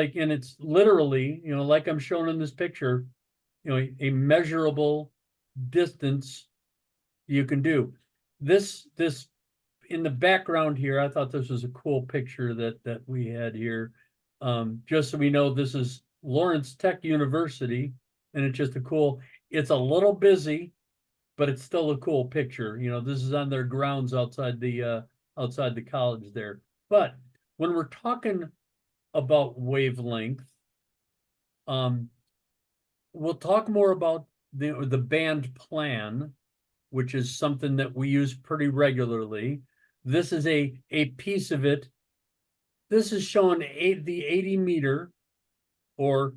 C: literally like I'm showing in this picture, a measurable distance you can do. This in the background here, I thought this was a cool picture that we had here. Just so we know, this is Lawrence Tech University, and it's just it's a little busy, but it's still a cool picture. This is on their grounds outside the college there. But when we're talking about wavelength, we'll talk more about the band plan, which is something that we use pretty regularly. This is a piece of it. This is showing the 80 meter or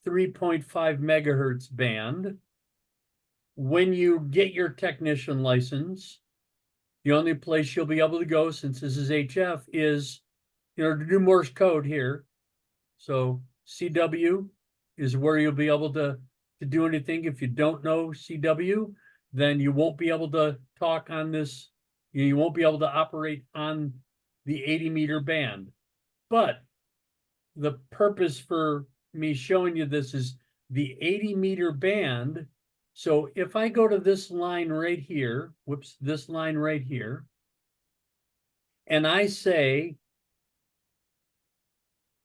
C: 3.5 megahertz band. When you get your technician license, the only place you'll be able to go, since this is HF, is to do Morse code here. So CW is where you'll be able to do anything. If you don't know CW, then you won't be able to talk on this. You won't be able to operate on the 80 meter band. But the purpose for me showing you this is the 80 meter band. So if I go to this line right here, this line right here, and I say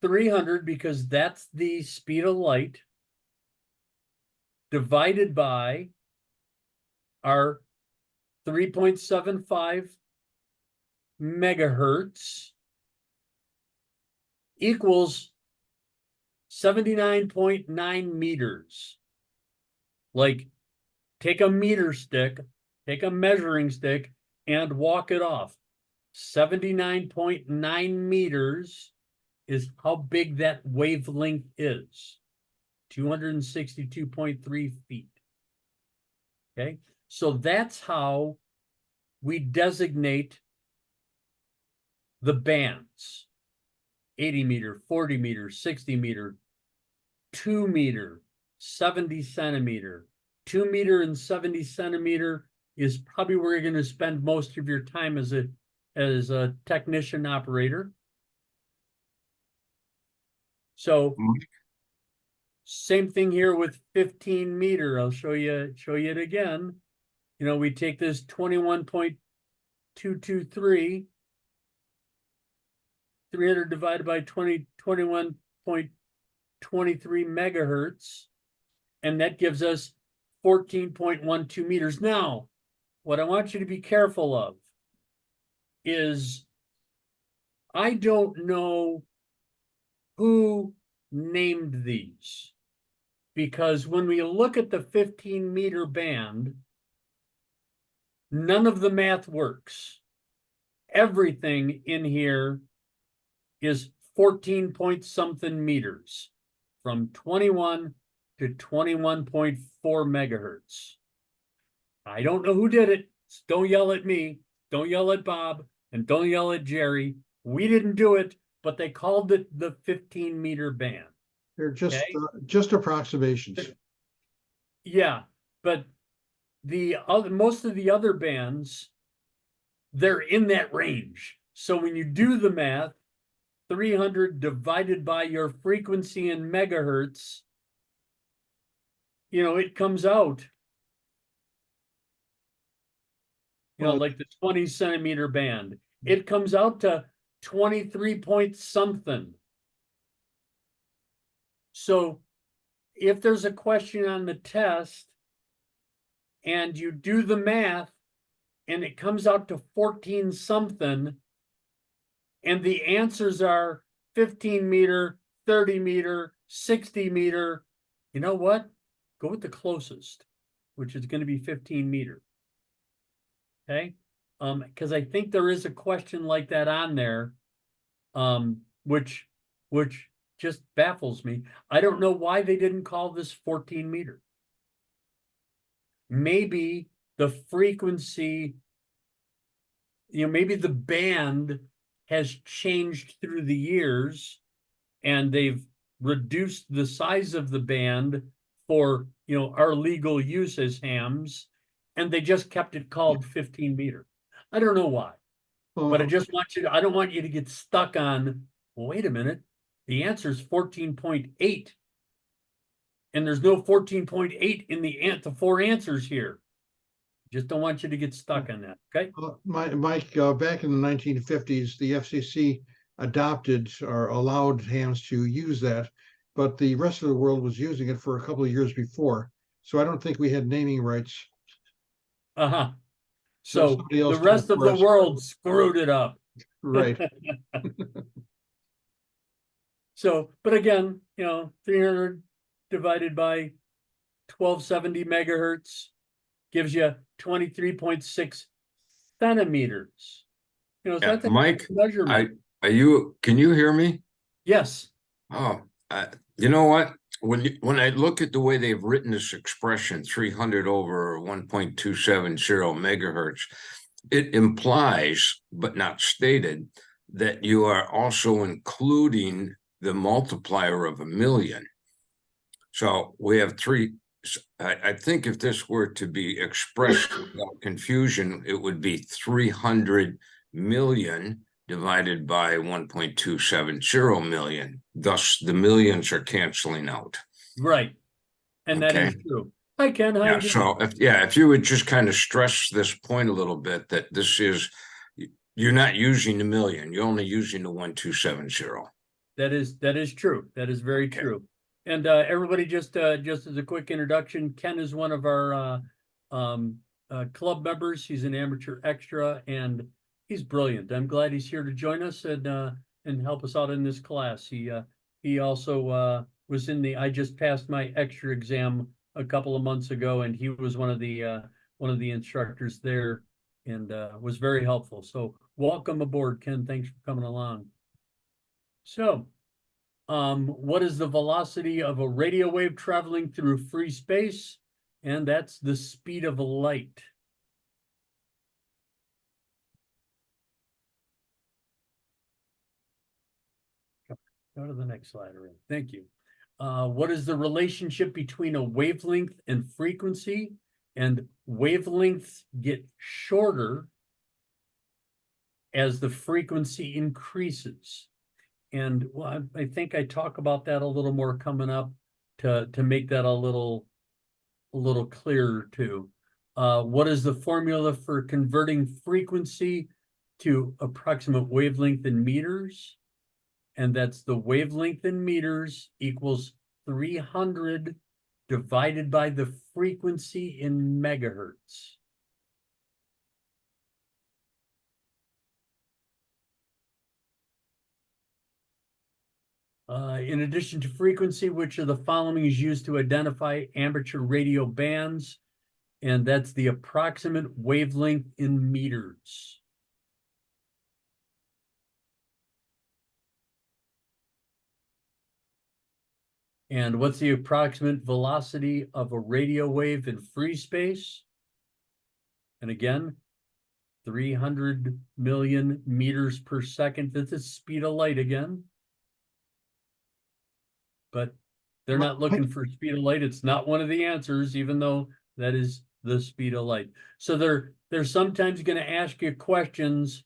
C: 300, because that's the speed of light, divided by our 3.75 megahertz equals 79.9 meters. Like, take a meter stick, take a measuring stick, and walk it off. 79.9 meters is how big that wavelength is. 262.3 feet. Okay, so that's how we designate the bands. 80 meter, 40 meter, 60 meter, 2 meter, 70 centimeter. 2 meter and 70 centimeter is probably where you're going to spend most of your time as a technician operator. So same thing here with 15 meter. I'll show you it again. We take this 21.223, 300 divided by 21.23 megahertz, and that gives us 14.12 meters. Now, what I want you to be careful of is, I don't know who named these, because when we look at the 15 meter band, none of the math works. Everything in here is 14 point something meters, from 21 to 21.4 megahertz. I don't know who did it. Don't yell at me. Don't yell at Bob, and don't yell at Jerry. We didn't do it, but they called it the 15 meter band.
B: They're just
C: Okay.
B: just approximations.
C: Yeah, but most of the other bands they're in that range. So when you do the math, 300 divided by your frequency in megahertz, it comes out,
B: Well,
C: like the 20 centimeter band, it comes out to 23 point something. So if there's a question on the test and you do the math and it comes out to 14 something, and the answers are 15 meter, 30 meter, 60 meter, you know what? Go with the closest, which is going to be 15 meter. Okay. Because I think there is a question like that on there, which just baffles me. I don't know why they didn't call this 14 meter. Maybe the frequency, maybe the band has changed through the years and they've reduced the size of the band for, our legal use as hams, and they just kept it called 15 meter. I don't know why, but I don't want you to get stuck on, well, wait a minute, the answer is 14.8. And there's no 14.8 in the four answers here. Just don't want you to get stuck on that, okay?
B: Mike, back in the 1950s, the FCC adopted or allowed hams to use that, but the rest of the world was using it for a couple of years before. So I don't think we had naming rights.
C: Uh-huh.
B: So
C: So
B: somebody else
C: the
B: did it
C: rest of
B: for
C: the
B: us.
C: world screwed it up.
B: Right.
C: So, but again, 300 divided by 1270 megahertz gives you 23.6 centimeters. So
G: Yeah,
C: that's a
G: Mike,
C: measurement.
G: can you hear me?
C: Yes.
G: Oh, you know what? When I look at the way they've written this expression, 300 over 1.270 megahertz, it implies, but not stated, that you are also including the multiplier of 1,000,000. So we have three. I think if this were to be expressed without confusion, it would be 300 million divided by 1.270 million. Thus, the millions are canceling out.
C: Right. And that is
G: Okay.
C: true. Hi, Ken. How
G: Yeah.
C: you doing?
G: So if you would just kind of stress this point a little bit, that this is, you're not using the million, you're only using the 1.270.
C: That is true. That is very
G: Okay.
C: true. And everybody, just as a quick introduction, Ken is one of our club members. He's an amateur extra, and he's brilliant. I'm glad he's here to join us and help us out in this class. He also was in the. I just passed my extra exam a couple of months ago, and he was one of the instructors there, and was very helpful. So welcome aboard, Ken. Thanks for coming along. So, what is the velocity of a radio wave traveling through free space? And that's the speed of light. Go to the next slide, Ray. Thank you. What is the relationship between a wavelength and frequency? And wavelengths get shorter as the frequency increases. And well, I think I talk about that a little more coming up to make that a little clearer too. What is the formula for converting frequency to approximate wavelength in meters? And that's the wavelength in meters equals 300 divided by the frequency in megahertz. In addition to frequency, which of the following is used to identify amateur radio bands? And that's the approximate wavelength in meters. And what's the approximate velocity of a radio wave in free space? And again, 300 million meters per second. That's the speed of light again. But they're not looking for speed of light. It's not one of the answers, even though that is the speed of light. So they're sometimes going to ask you questions,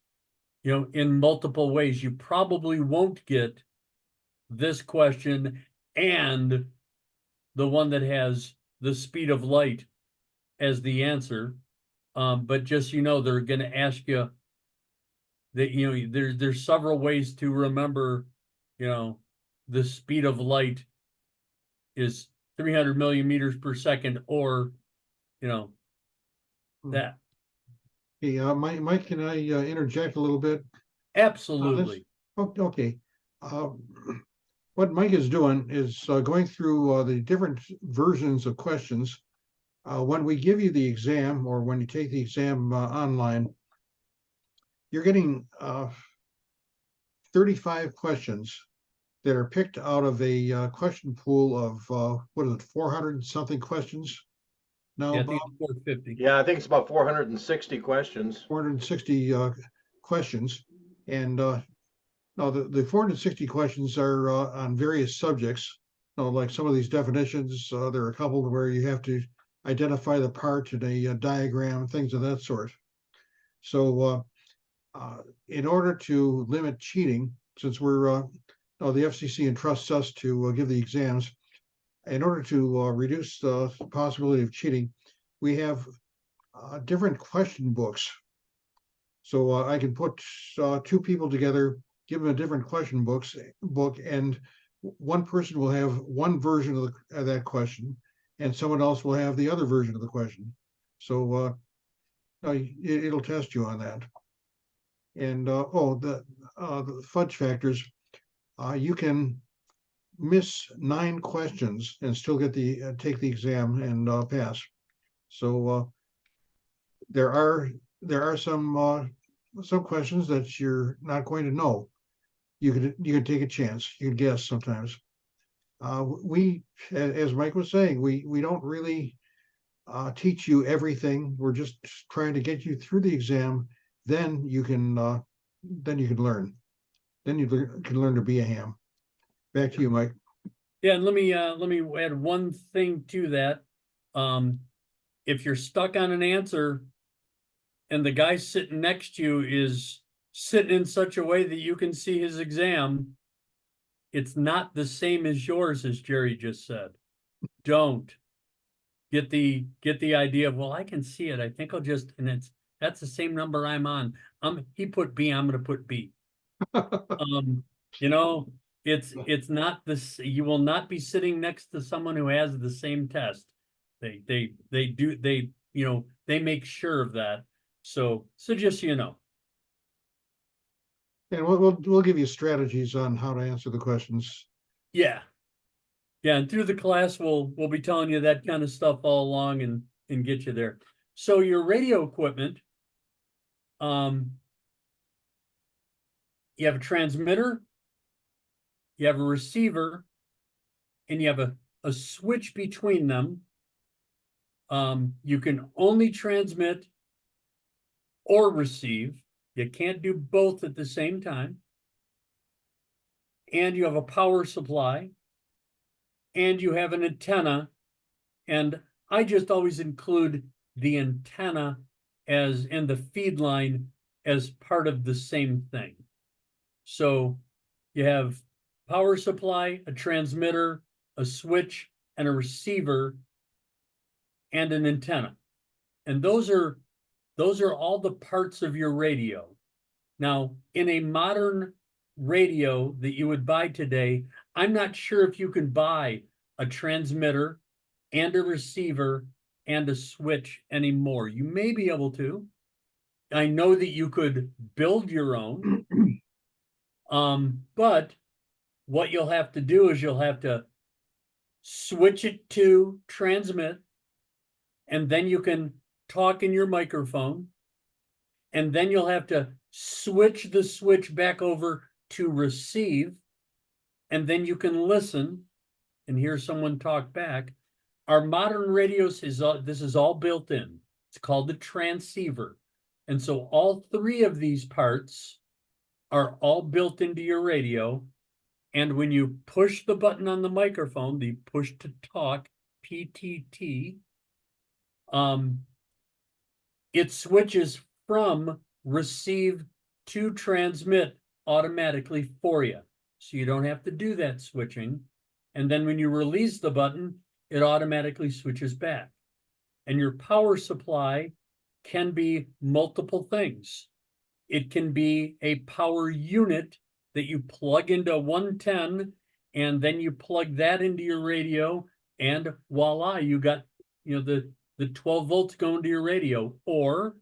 C: in multiple ways. You probably won't get this question and the one that has the speed of light as the answer. But just, they're going to ask you that, there's several ways to remember, the speed of light is 300 million meters per second, or, that.
B: Hey, Mike, can I interject a little bit?
C: Absolutely.
B: Okay. What Mike is doing is going through the different versions of questions. When we give you the exam, or when you take the exam online, you're getting 35 questions that are picked out of a question pool of, 400 something questions? Now,
C: Yeah, I
B: Bob,
C: think it's 450.
A: Yeah, I think it's about 460 questions.
B: 460 questions. And now the 460 questions are on various subjects. Like some of these definitions, there are a couple where you have to identify the part in a diagram, things of that sort. So in order to limit cheating, since we're, the FCC entrusts us to give the exams, in order to reduce the possibility of cheating, we have different question books. So I can put two people together, give them a different question book, and one person will have one version of that question, and someone else will have the other version of the question. So it'll test you on that. And the fudge factors, you can miss 9 questions and still get the take the exam and pass. So there are some questions that you're not going to know. You can take a chance. You can guess sometimes. We, as Mike was saying, we don't really teach you everything. We're just trying to get you through the exam. Then you can learn. Then you can learn to be a ham. Back to you, Mike.
C: Yeah, and let me add one thing to that. If you're stuck on an answer and the guy sitting next to you is sitting in such a way that you can see his exam, it's not the same as yours, as Jerry just said. Don't get the idea of, well, I can see it. I think I'll just, and that's the same number I'm on. He put B, I'm gonna put B. It's not this, you will not be sitting next to someone who has the same test. They make sure of that. So just so you know.
B: And we'll give you strategies on how to answer the questions.
C: Yeah. Yeah, and through the class we'll be telling you that kind of stuff all along and get you there. So your radio equipment, you have a transmitter, you have a receiver, and you have a switch between them. You can only transmit or receive. You can't do both at the same time. And you have a power supply, and you have an antenna. And I just always include the antenna as and the feed line as part of the same thing. So you have power supply, a transmitter, a switch, and a receiver, and an antenna. And those are all the parts of your radio. Now, in a modern radio that you would buy today, I'm not sure if you can buy a transmitter and a receiver and a switch anymore. You may be able to. I know that you could build your own. But what you'll have to do is you'll have to switch it to transmit, and then you can talk in your microphone, and then you'll have to switch the switch back over to receive, and then you can listen and hear someone talk back. Our modern radios this is all built in. It's called the transceiver. And so all 3 of these parts are all built into your radio. And when you push the button on the microphone, the push to talk, PTT, it switches from receive to transmit automatically for you. So you don't have to do that switching. And then when you release the button, it automatically switches back. And your power supply can be multiple things. It can be a power unit that you plug into 110, and then you plug that into your radio, and voila, you got, the 12 volts going to your radio. Or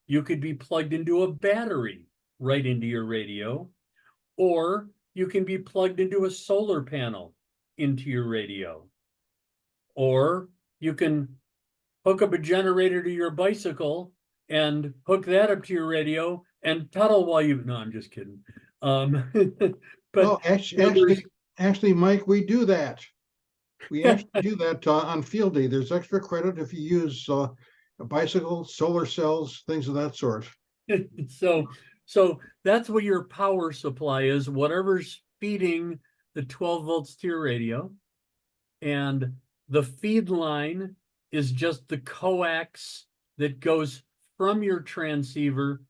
C: you could be plugged into a battery right into your radio, or you can be plugged into a solar panel into your radio, or you can hook up a generator to your bicycle and hook that up to your radio and pedal while you, no, I'm just kidding. But
B: No, actually, Mike, we do that. We actually do that on field day. There's extra credit if you use a bicycle, solar cells, things of that sort.
C: so that's what your power supply is, whatever's feeding the 12 volts to your radio. And the feed line is just the coax that goes from your transceiver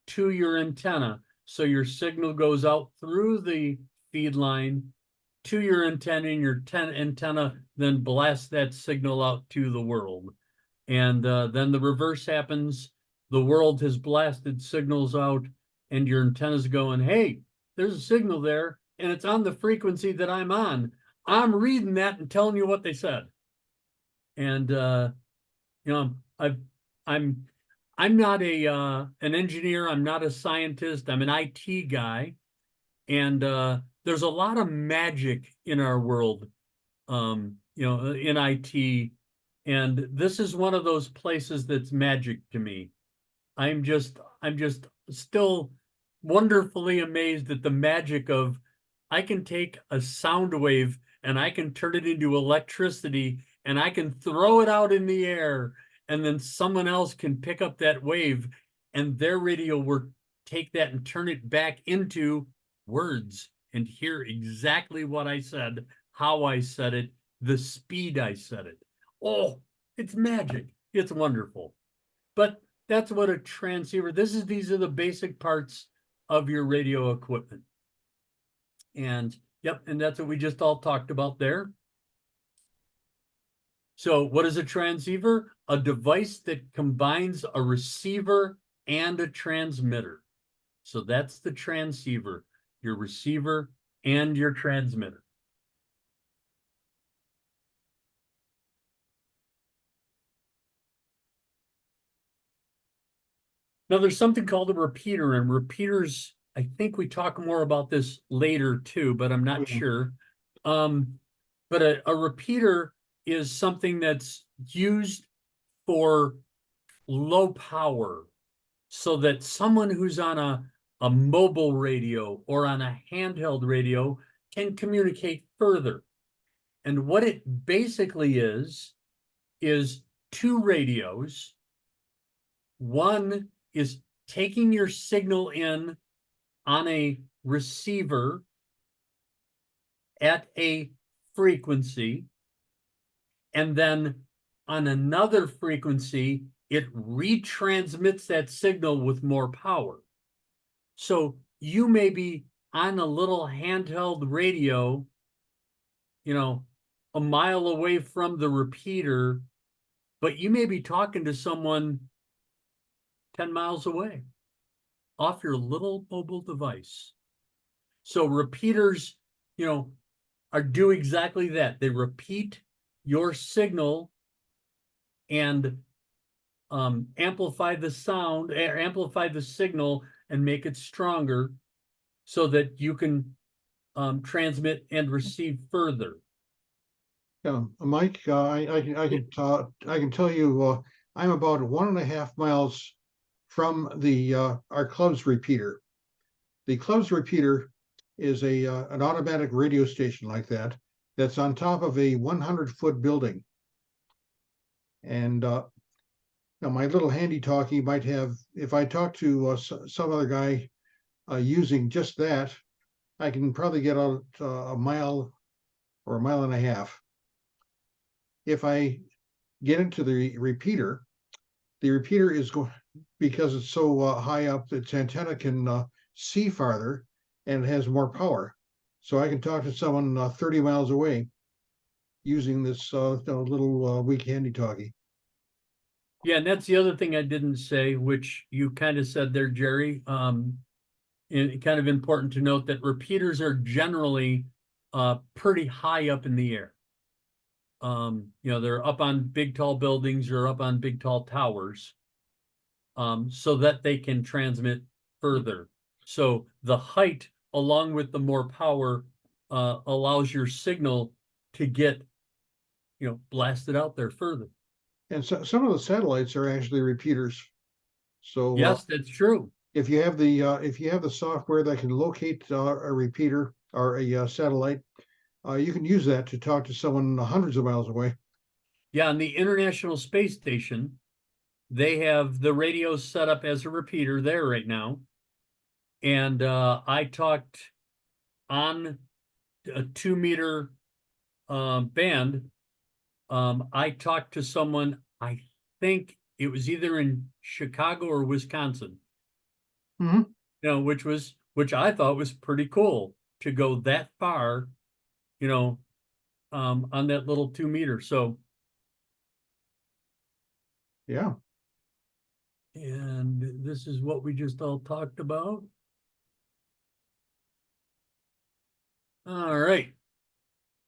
C: to your antenna. So your signal goes out through the feed line to your antenna, and your antenna then blasts that signal out to the world. And then the reverse happens. The world has blasted signals out, and your antenna's going, hey, there's a signal there, and it's on the frequency that I'm on. I'm reading that and telling you what they said. And I'm not an engineer. I'm not a scientist. I'm an IT guy, and there's a lot of magic in our world, in IT, and this is one of those places that's magic to me. I'm just still wonderfully amazed at the magic of, I can take a sound wave and I can turn it into electricity and I can throw it out in the air, and then someone else can pick up that wave and their radio will take that and turn it back into words and hear exactly what I said, how I said it, the speed I said it. Oh, it's magic. It's wonderful. But that's what a transceiver, these are the basic parts of your radio equipment. And yep, and that's what we just all talked about there. So what is a transceiver? A device that combines a receiver and a transmitter. So that's the transceiver, your receiver and your transmitter. Now there's something called a repeater, and repeaters, I think we talk more about this later too, but I'm not sure. But a repeater is something that's used for low power, so that someone who's on a mobile radio or on a handheld radio can communicate further. And what it basically is two radios. One is taking your signal in on a receiver at a frequency, and then on another frequency, it retransmits that signal with more power. So you may be on a little handheld radio, a mile away from the repeater, but you may be talking to someone 10 miles away off your little mobile device. So repeaters, do exactly that. They repeat your signal and amplify the sound, amplify the signal and make it stronger so that you can transmit and receive further.
B: Yeah, Mike, I can tell you, I'm about 1.5 miles from the our club's repeater. The club's repeater is an automatic radio station like that, that's on top of a 100-foot building. And now my little handy talkie might have, if I talk to some other guy using just that, I can probably get out a mile or 1.5 miles. If I get into the repeater, the repeater is going, because it's so high up, its antenna can see farther and it has more power. So I can talk to someone 30 miles away using this little weak handy-talkie.
C: Yeah, and that's the other thing I didn't say, which you kind of said there, Jerry. And kind of important to note that repeaters are generally pretty high up in the air. They're up on big tall buildings or up on big tall towers, so that they can transmit further. So the height, along with the more power, allows your signal to get, blasted out there further.
B: And so some of the satellites are actually repeaters. So
C: Yes, that's true.
B: if you have the software that can locate a repeater or a satellite, you can use that to talk to someone hundreds of miles away.
C: Yeah, on the International Space Station, they have the radio set up as a repeater there right now. And I talked on a 2-meter band. I talked to someone, I think it was either in Chicago or Wisconsin.
B: Mhm.
C: Which I thought was pretty cool to go that far, on that little 2-meter. So,
B: Yeah.
C: and this is what we just all talked about. All right.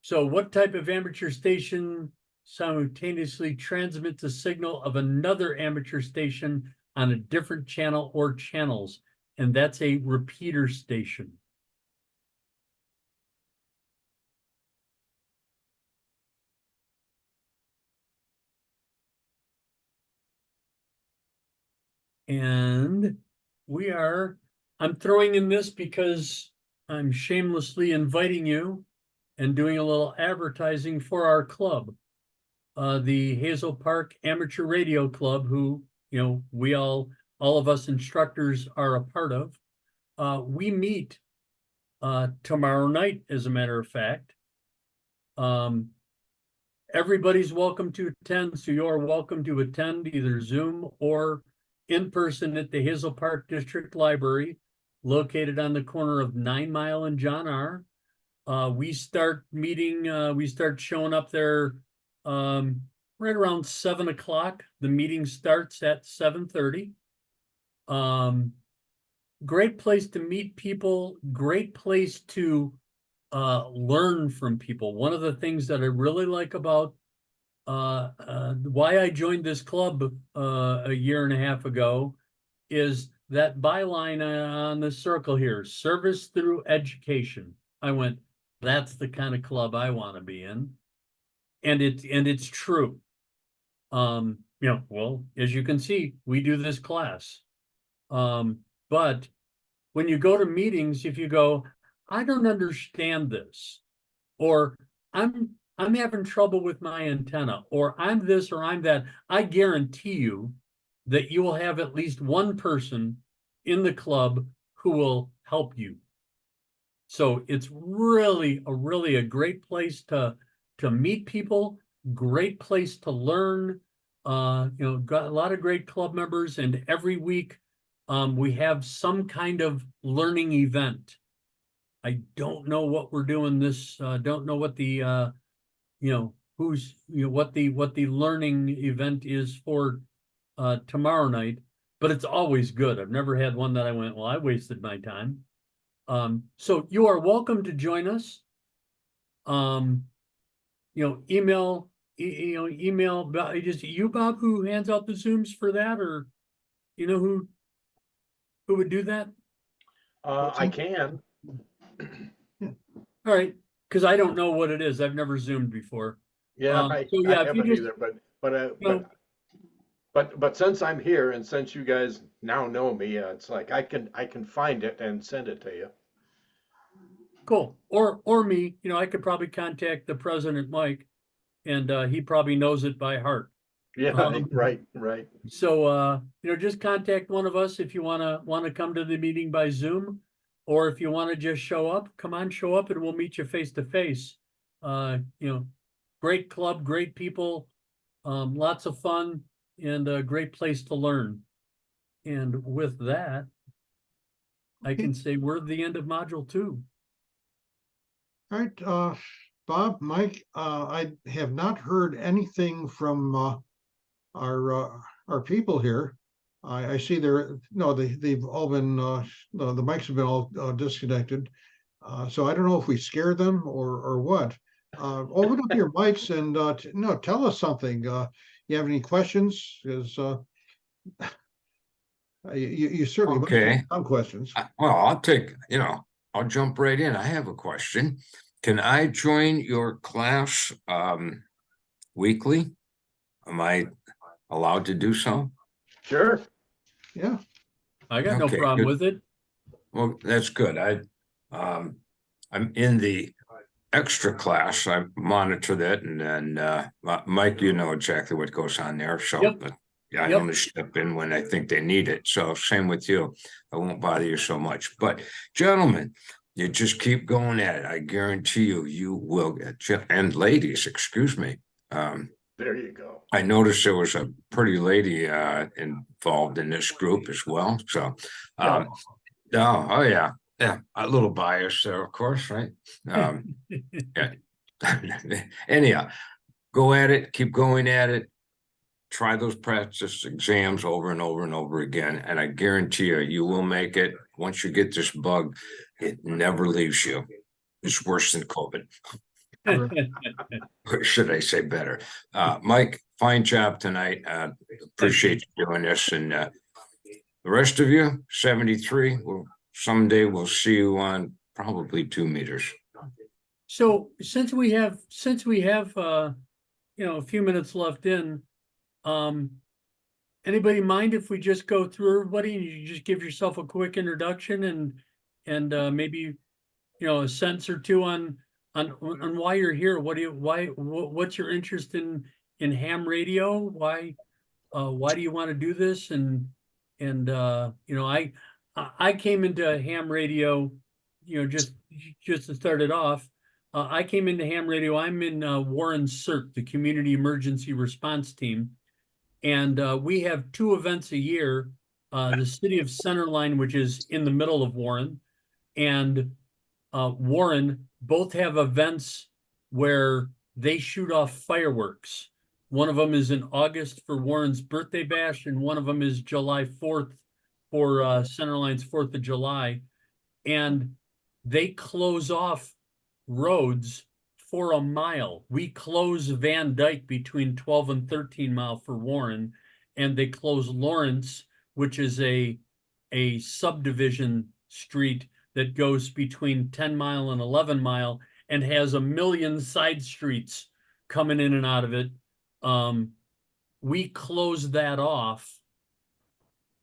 C: So what type of amateur station simultaneously transmits a signal of another amateur station on a different channel or channels? And that's a repeater station. And I'm throwing in this because I'm shamelessly inviting you and doing a little advertising for our club. The Hazel Park Amateur Radio Club, who, we all of us instructors are a part of. We meet tomorrow night, as a matter of fact. Everybody's welcome to attend, so you're welcome to attend either Zoom or in person at the Hazel Park District Library, located on the corner of 9 Mile and John R. We start showing up there right around 7 o'clock. The meeting starts at 7:30. Great place to meet people, great place to learn from people. One of the things that I really like about why I joined this club a year and a half ago is that byline on the circle here, service through education. I went, that's the kind of club I want to be in. And it's true. Well, as you can see, we do this class. But when you go to meetings, if you go, I don't understand this, or I'm having trouble with my antenna, or I'm this or I'm that, I guarantee you that you will have at least one person in the club who will help you. So it's really a great place to meet people, great place to learn. Got a lot of great club members, and every week we have some kind of learning event. I don't know what we're doing this, don't know what the what the learning event is for tomorrow night, but it's always good. I've never had one that I went, well, I wasted my time. So you are welcome to join us. Email, just you, Bob, who hands out the Zooms for that, or who would do that?
A: I can.
C: All right, because I don't know what it is. I've never Zoomed before.
A: Yeah,
C: So
A: I
C: yeah, if you
A: haven't
C: just,
A: either,
C: know-
A: but since I'm here and since you guys now know me, it's like I can find it and send it to you.
C: cool. Or me, I could probably contact the president, Mike, and he probably knows it by heart.
A: Yeah, right.
C: So just contact one of us if you wanna come to the meeting by Zoom, or if you want to just show up, show up and we'll meet you face to face. Great club, great people, lots of fun. and a great place to learn. And with that, I can say we're at the end of module 2.
B: All right, Bob, Mike, I have not heard anything from our people here. I see they've all been the mics have been all disconnected. So I don't know if we scared them or what. Open up your mics and tell us something. You have any questions? Because you certainly must have
G: Okay.
B: some questions.
G: Well, I'll jump right in. I have a question. Can I join your class weekly? Am I allowed to do so?
A: Sure.
B: Yeah.
C: I got no
G: Okay,
C: problem
G: good.
C: with it.
G: Well, that's good. I'm in the extra class. I monitor that, and then Mike, you know exactly what goes on there. So
C: Yep.
G: I
C: Yep.
G: only step in when I think they need it. So same with you. I won't bother you so much. But gentlemen, you just keep going at it. I guarantee you will get. And ladies, excuse me.
A: There you go.
G: I noticed there was a pretty lady involved in this group as well. So,
A: No.
G: oh yeah, a little bias there, of course, right? Yeah. Anyhow, go at it, keep going at it. Try those practice exams over and over and over again, and I guarantee you will make it. Once you get this bug, it never leaves you. It's worse than COVID. Or should I say better? Mike, fine job tonight. Appreciate you doing this. And the rest of you, 73, someday we'll see you on probably 2 meters.
C: So since we have a few minutes left in, anybody mind if we just go through everybody and you just give yourself a quick introduction and maybe a sentence or two on why you're here? What's your interest in ham radio? Why do you want to do this? And I came into ham radio, just to start it off. I came into ham radio. I'm in Warren CERT, the Community Emergency Response Team, and we have 2 events a year. The City of Centerline, which is in the middle of Warren, and Warren both have events where they shoot off fireworks. One of them is in August for Warren's birthday bash, and one of them is July 4th for Centerline's 4th of July. And they close off roads for a mile. We close Van Dyke between 12 and 13 mile for Warren, and they close Lawrence, which is a subdivision street that goes between 10 mile and 11 mile and has a million side streets coming in and out of it. We close that off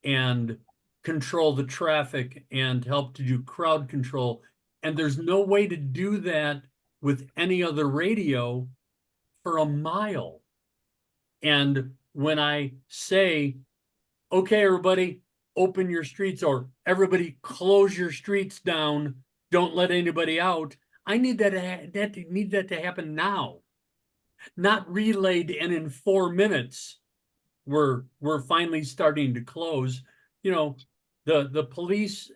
C: and control the traffic and help to do crowd control. And there's no way to do that with any other radio for a mile. And when I say, okay, everybody, open your streets, or everybody close your streets down, don't let anybody out, I need that to happen now, not relayed and in 4 minutes we're finally starting to close. The police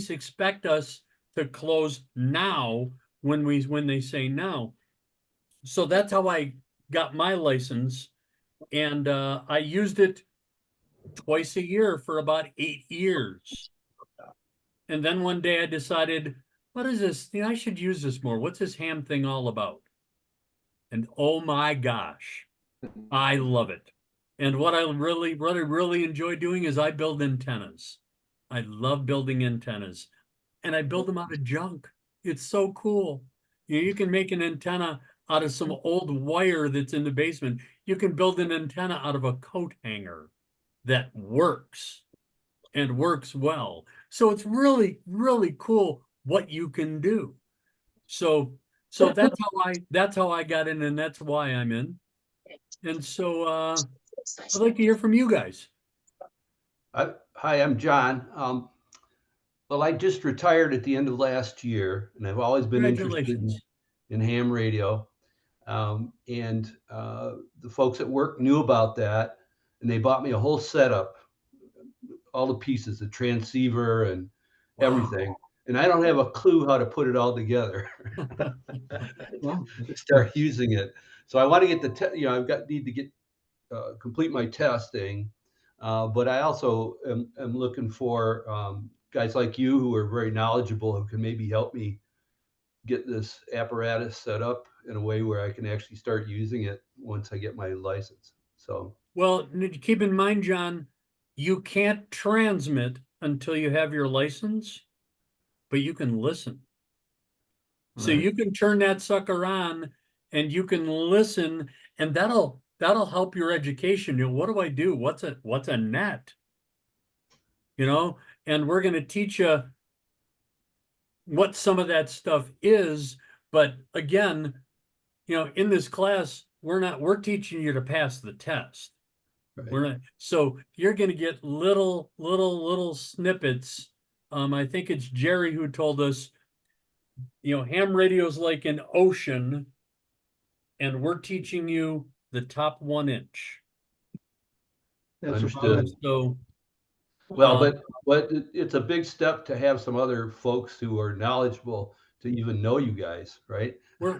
C: expect us to close now when they say now. So that's how I got my license, and I used it twice a year for about 8 years. And then one day I decided, what is this? I should use this more. What's this ham thing all about? And oh my gosh, I love it. And what I really enjoy doing is I build antennas. I love building antennas, and I build them out of junk. It's so cool. You can make an antenna out of some old wire that's in the basement. You can build an antenna out of a coat hanger that works and works well. So it's really, really cool what you can do. So that's how I got in, and that's why I'm in. And so I'd like to hear from you guys.
F: Hi, I'm John. Well, I just retired at the end of last year, and I've always been interested in ham radio. And the folks at work knew about that. and they bought me a whole setup, all the pieces, the transceiver and everything. And I don't have a clue how to put it all together
B: Well,
F: to start using it. So I want to get need to get complete my testing. But I also am looking for guys like you who are very knowledgeable who can maybe help me get this apparatus set up in a way where I can actually start using it once I get my license. So,
C: Well, keep in mind, John, you can't transmit until you have your license, but you can listen. So
F: right.
C: you can turn that sucker on and you can listen, and that'll help your education. You know, what do I do? What's a net? You know, and we're going to teach you what some of that stuff is. But again, you know, in this class, we're teaching you to pass the test.
F: Right.
C: We're not, so you're going to get little snippets. I think it's Jerry who told us, you know, ham radio's like an ocean, and we're teaching you the top 1 inch.
B: that's about
F: Understood.
B: it.
C: So,
F: Well,
C: um,
F: but it's a big step to have some other folks who are knowledgeable to even know you guys, right?
C: where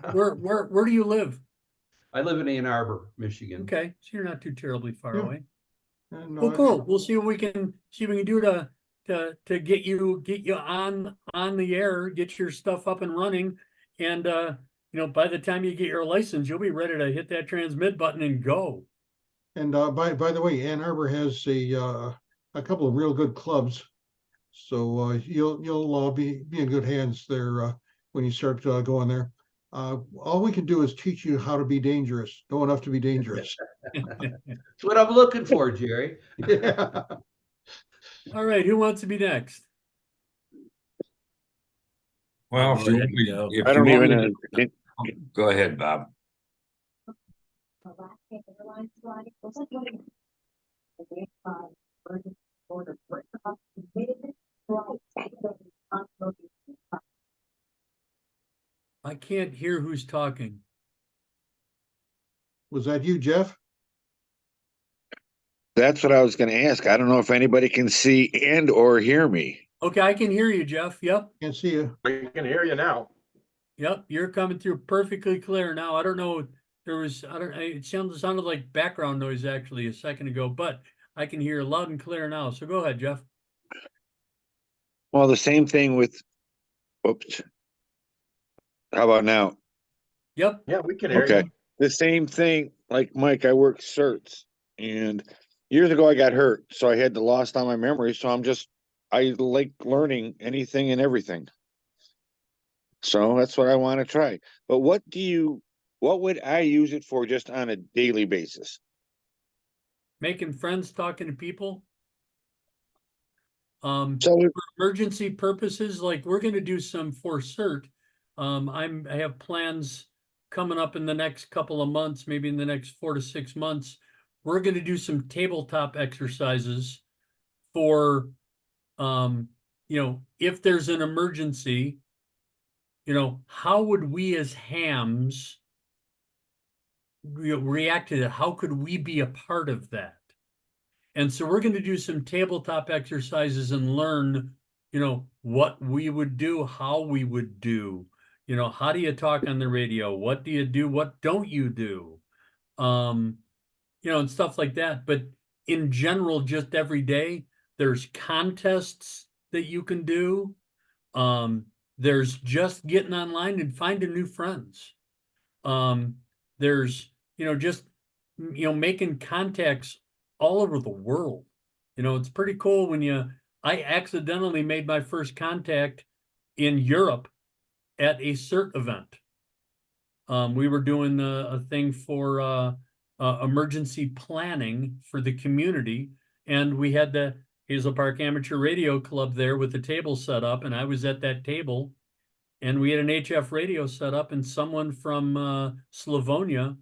C: do you live?
F: I live in Ann Arbor, Michigan.
C: Okay, so you're not too terribly far
B: Yeah.
C: away.
B: And,
C: Well, cool. We'll see what we can do to get you on the air, get your stuff up and running, and you know, by the time you get your license, you'll be ready to hit that transmit button and go.
B: And by the way, Ann Arbor has a couple of real good clubs, so you'll be in good hands there when you start going there. All we can do is teach you how to be dangerous, know enough to be dangerous.
F: That's what I'm looking for, Jerry.
B: Yeah.
C: All right, who wants to be next?
G: Well,
C: Oh, there you go.
G: if
H: I
G: you
H: don't
G: want
H: even,
G: me to, go ahead, Bob.
C: I can't hear who's talking.
B: Was that you, Jeff?
H: that's what I was gonna ask. I don't know if anybody can see and or hear me.
C: Okay, I can hear you, Jeff. Yep.
B: Can't see you.
A: We can hear you now.
C: Yep, you're coming through perfectly clear now. I don't know, it sounded like background noise actually a second ago, but I can hear loud and clear now. So go ahead, Jeff.
H: Well, the same thing with, oops. How about now?
C: Yep.
A: Yeah, we can hear
H: Okay.
A: you.
H: The same thing, like Mike, I work certs, and years ago I got hurt, so I had to lost all my memory. So I like learning anything and everything. So that's what I want to try. But what would I use it for just on a daily basis?
C: Making friends, talking to people.
H: So
C: For emergency purposes, like we're gonna do some for cert. I have plans coming up in the next couple of months, maybe in the next 4 to 6 months. We're gonna do some tabletop exercises for, you know, if there's an emergency, you know, how would we as hams react to that? How could we be a part of that? And so we're going to do some tabletop exercises and learn, you know, what we would do, how we would do, you know, how do you talk on the radio? What do you do? What don't you do? You know, and stuff like that. But in general, just every day, there's contests that you can do. There's just getting online and finding new friends. There's, you know, just, you know, making contacts all over the world. You know, it's pretty cool when I accidentally made my first contact in Europe at a CERT event. We were doing a thing for emergency planning for the community, and we had the Hazel Park Amateur Radio Club there with the table set up, and I was at that table, and we had an HF radio set up, and someone from Slavonia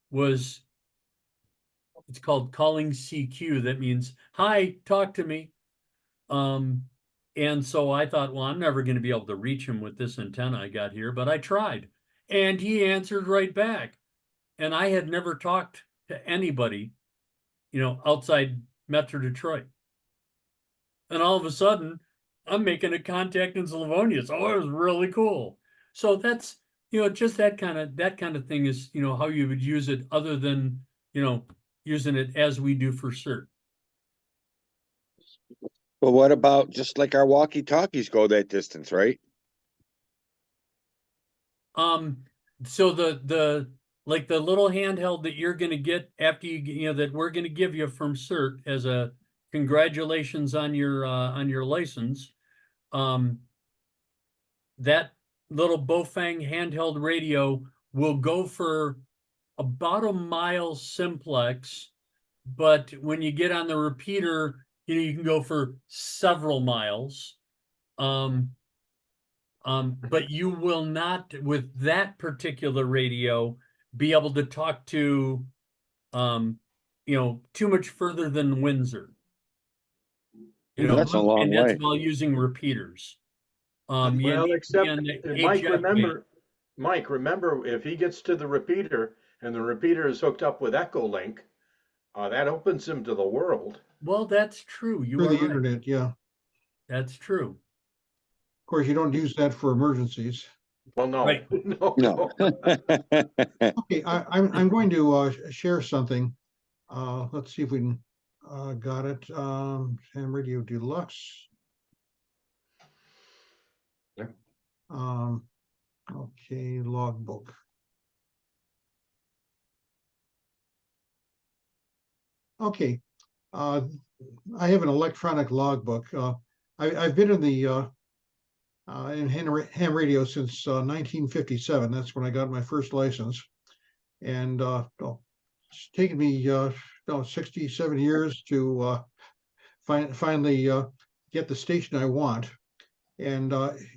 C: was, it's called calling CQ. That means, hi, talk to me. And so I thought, well, I'm never going to be able to reach him with this antenna I got here, but I tried. And he answered right back. And I had never talked to anybody outside Metro Detroit. And all of a sudden, I'm making a contact in Slavonia. So it was really cool. So that's, just that kind of thing is, how you would use it other than, using it as we do for CERT.
H: But what about just like our walkie-talkies go that distance, right?
C: So the like the little handheld that you're gonna get after that we're gonna give you from CERT as a congratulations on your license. That little Bofang handheld radio will go for about a mile simplex, but when you get on the repeater, you can go for several miles. But you will not, with that particular radio, be able to talk to, too much further than Windsor.
H: That's a long
C: and that's
H: way.
C: while using repeaters. You
A: Well,
C: need to be
A: except
C: on the
A: Mike,
C: HF band.
A: remember, if he gets to the repeater and the repeater is hooked up with Echolink, that opens him to the world.
C: Well, that's true. You
B: Through
C: are
B: the
C: right.
B: internet, yeah. Of
C: That's true.
B: course, you don't use that for emergencies.
A: Well, no,
C: Right.
A: no,
H: No.
B: Okay, I'm going to share something. Let's see if we can got it. Ham Radio Deluxe.
F: Yeah.
B: Okay, logbook. Okay, I have an electronic logbook. I've been in the in ham radio since 1957. That's when I got my first license, and it's taken me 67 years to finally get the station I want. And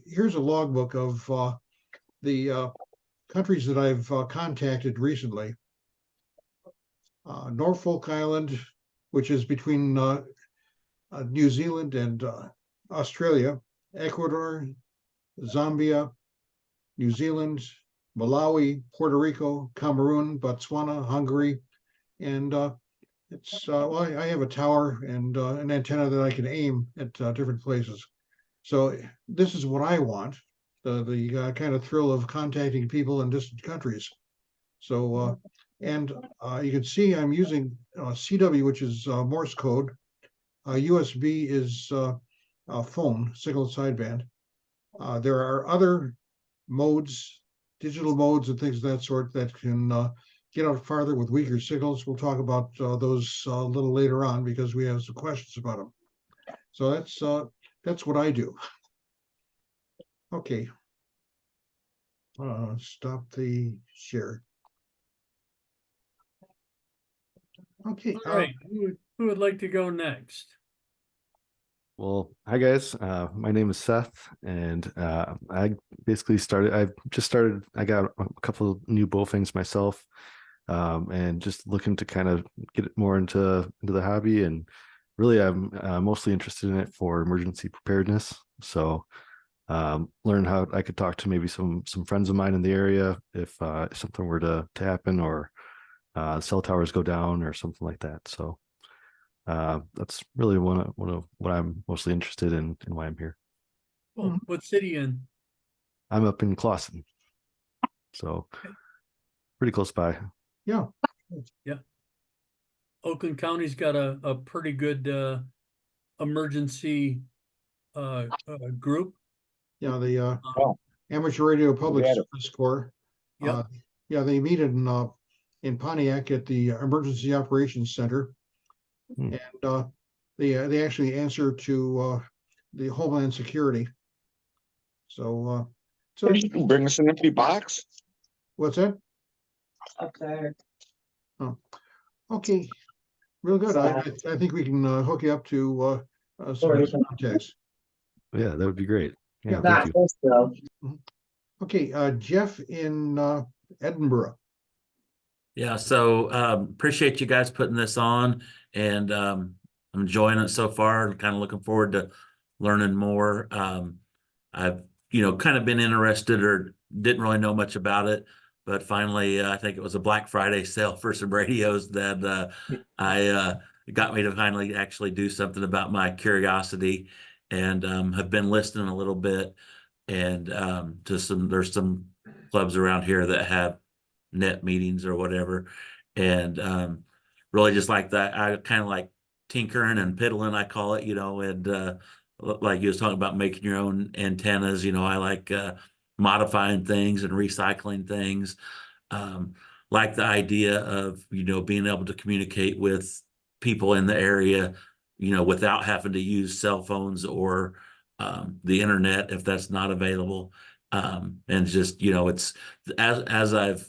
B: here's a logbook of the countries that I've contacted recently. Norfolk Island, which is between New Zealand and Australia, Ecuador, Zambia, New Zealand, Malawi, Puerto Rico, Cameroon, Botswana, Hungary, and it's well, I have a tower and an antenna that I can aim at different places. So this is what I want, the kind of thrill of contacting people in distant countries. So and you can see I'm using CW, which is Morse code. USB is phone, signal sideband. There are other modes, digital modes and things of that sort that can get out farther with weaker signals. We'll talk about those a little later on because we have some questions about them. So that's what I do. Okay. Stop the share. Okay.
C: All right. Who would like to go next?
I: Well, hi guys. My name is Seth, and I basically I got a couple of new Bowfangs myself, and just looking to kind of get more into the hobby. And really, I'm mostly interested in it for emergency preparedness. So, learn how I could talk to maybe some friends of mine in the area if something were to happen, or cell towers go down or something like that. So. That's really one of what I'm mostly interested in and why I'm here.
C: Well, what city in?
I: I'm up in Clawson, so pretty close by.
B: Yeah.
C: Yeah. Oakland County's got a pretty good emergency group.
B: Yeah, the
H: Oh.
B: Amateur Radio Public
H: Got it.
B: Service Corps.
C: Yep.
B: Yeah, they meet in Pontiac at the Emergency Operations Center.
I: Hmm.
B: And they actually answer to the Homeland Security. So
H: Bring us an empty box.
B: what's that?
E: Okay.
B: Oh, okay, real good. I think we can hook you up to some contacts.
I: Yeah, that would be great. Yeah,
B: Yeah.
I: thank you.
B: Okay, Jeff in Edinburgh.
J: Yeah, so appreciate you guys putting this on, and I'm enjoying it so far. Kind of looking forward to learning more. I've kind of been interested or didn't really know much about it, but finally, I think it was a Black Friday sale for some radios that I got me to finally actually do something about my curiosity, and have been listening a little bit. And there's some clubs around here that have net meetings or whatever, and really just like that. I kind of like tinkering and piddling, I call it, and like you was talking about making your own antennas. I like modifying things and recycling things. Um, like the idea of, being able to communicate with people in the area, without having to use cell phones or the internet if that's not available. And just, it's as I've,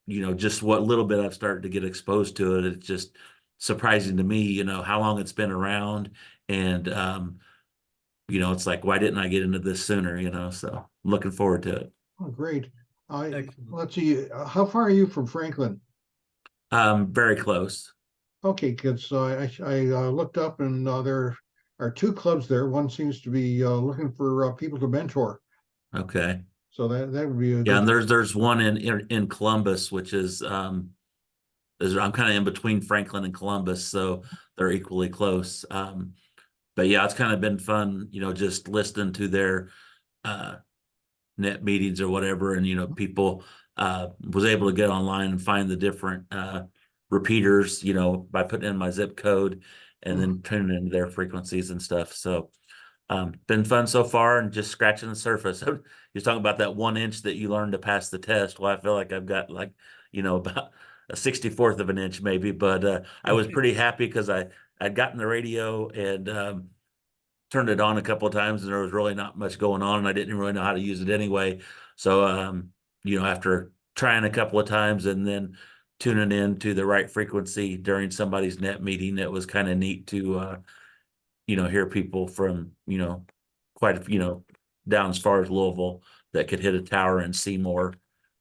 J: just what little bit I've started to get exposed to it, it's just surprising to me, how long it's been around. And, it's like, why didn't I get into this sooner, so I'm looking forward to it.
B: Oh, great.
C: Excellent.
B: Let's see, how far are you from Franklin?
J: Very close.
B: Okay, because I looked up and there are two clubs there. One seems to be looking for people to mentor.
J: Okay.
B: So that would be a
J: Yeah,
B: good.
J: and there's one in Columbus, which is I'm kind of in between Franklin and Columbus, so they're equally close. But yeah, it's kind of been fun, just listening to their net meetings or whatever, and people was able to get online and find the different repeaters, by putting in my zip code and then tuning into their frequencies and stuff. So been fun so far and just scratching the surface. You're talking about that 1 inch that you learned to pass the test. Well, I feel like I've got like, about a 64th of an inch maybe, but I was pretty happy because I'd gotten the radio and turned it on a couple of times and there was really not much going on and I didn't really know how to use it anyway. So, after trying a couple of times and then tuning in to the right frequency during somebody's net meeting, it was kind of neat to, hear people from, quite a, down as far as Louisville that could hit a tower and see more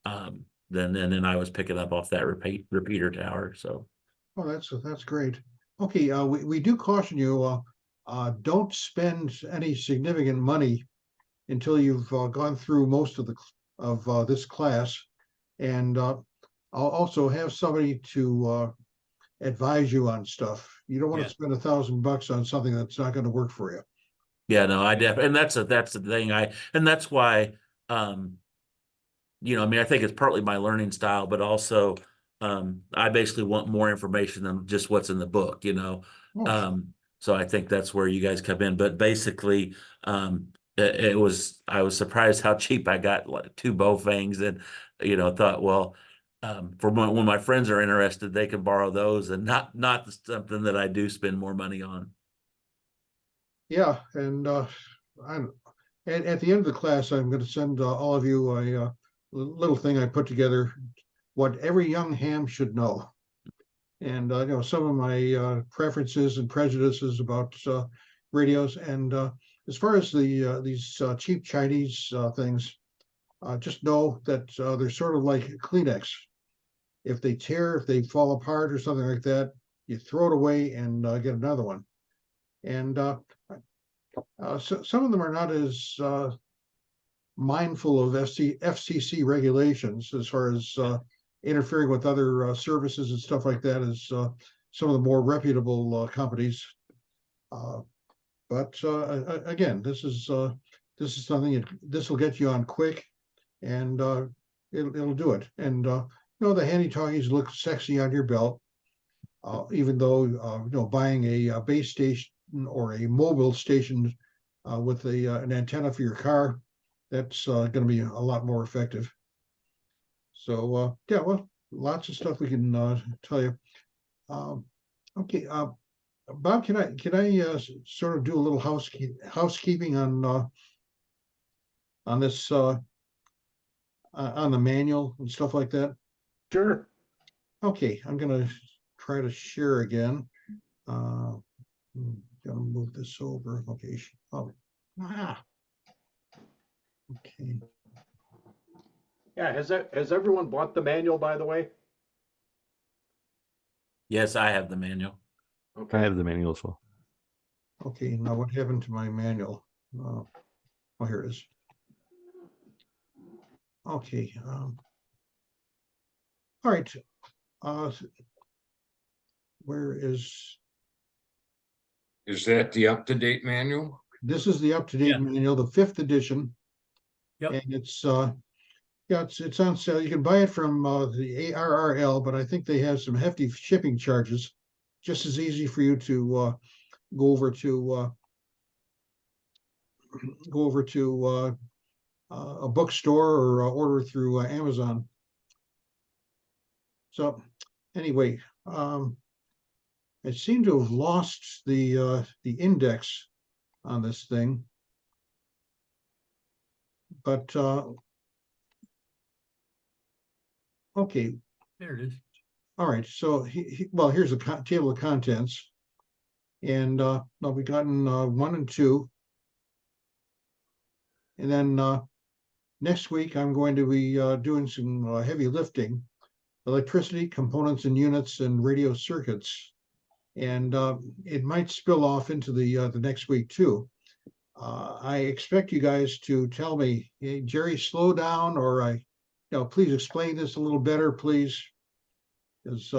J: than I was picking up off that repeater tower. So.
B: Oh, that's great. Okay, we do caution you, don't spend any significant money until you've gone through most of this class. And I'll also have somebody to advise you on stuff. You don't want
C: Yeah.
B: to spend $1,000 on something that's not going to work for you.
J: Yeah, no, I definitely, and that's the thing. And that's why, I think it's partly my learning style, but also, I basically want more information than just what's in the book.
B: Oh,
J: So I think that's where you guys come in. But basically, I was surprised how cheap I got, like 2 Bowfangs, and thought, well, for when my friends are interested, they can borrow those, and not something that I do spend more money on.
B: yeah, and I'm at the end of the class, I'm going to send all of you a little thing I put together, what every young ham should know. And some of my preferences and prejudices about radios. And as far as these cheap Chinese things, just know that they're sort of like Kleenex. If they tear, if they fall apart or something like that, you throw it away and get another one. And so some of them are not as mindful of FCC regulations as far as interfering with other services and stuff like that as some of the more reputable companies. But again, this is something this will get you on quick, and it'll do it. And the handy talkies look sexy on your belt, even though buying a base station or a mobile station with an antenna for your car, that's going to be a lot more effective. So yeah, well, lots of stuff we can tell you. Okay, Bob, can I sort of do a little housekeeping on this on the manual and stuff like that?
A: Sure.
B: Okay, I'm gonna try to share again. Gonna move this over. Okay. Oh, okay.
A: Yeah, has everyone bought the manual, by the way?
J: Yes, I have the manual.
I: I
A: Okay.
I: have the manual as well.
B: Okay, now what happened to my manual? Oh, here it is. Okay. All right. Where is,
G: Is that the up-to-date manual?
B: this is the up-to-date
C: Yeah.
B: manual, the 5th edition.
C: Yep.
B: And it's yeah, it's on sale. You can buy it from the ARRL, but I think they have some hefty shipping charges. Just as easy for you to go over to a bookstore or order through Amazon. So anyway, I seem to have lost the index on this thing, but okay,
C: There it is.
B: all right. So well, here's a table of contents, and well, we've gotten 1 and 2, and then next week I'm going to be doing some heavy lifting, electricity components and units and radio circuits, and it might spill off into the next week too. I expect you guys to tell me, hey, Jerry, slow down, or please explain this a little better, please, because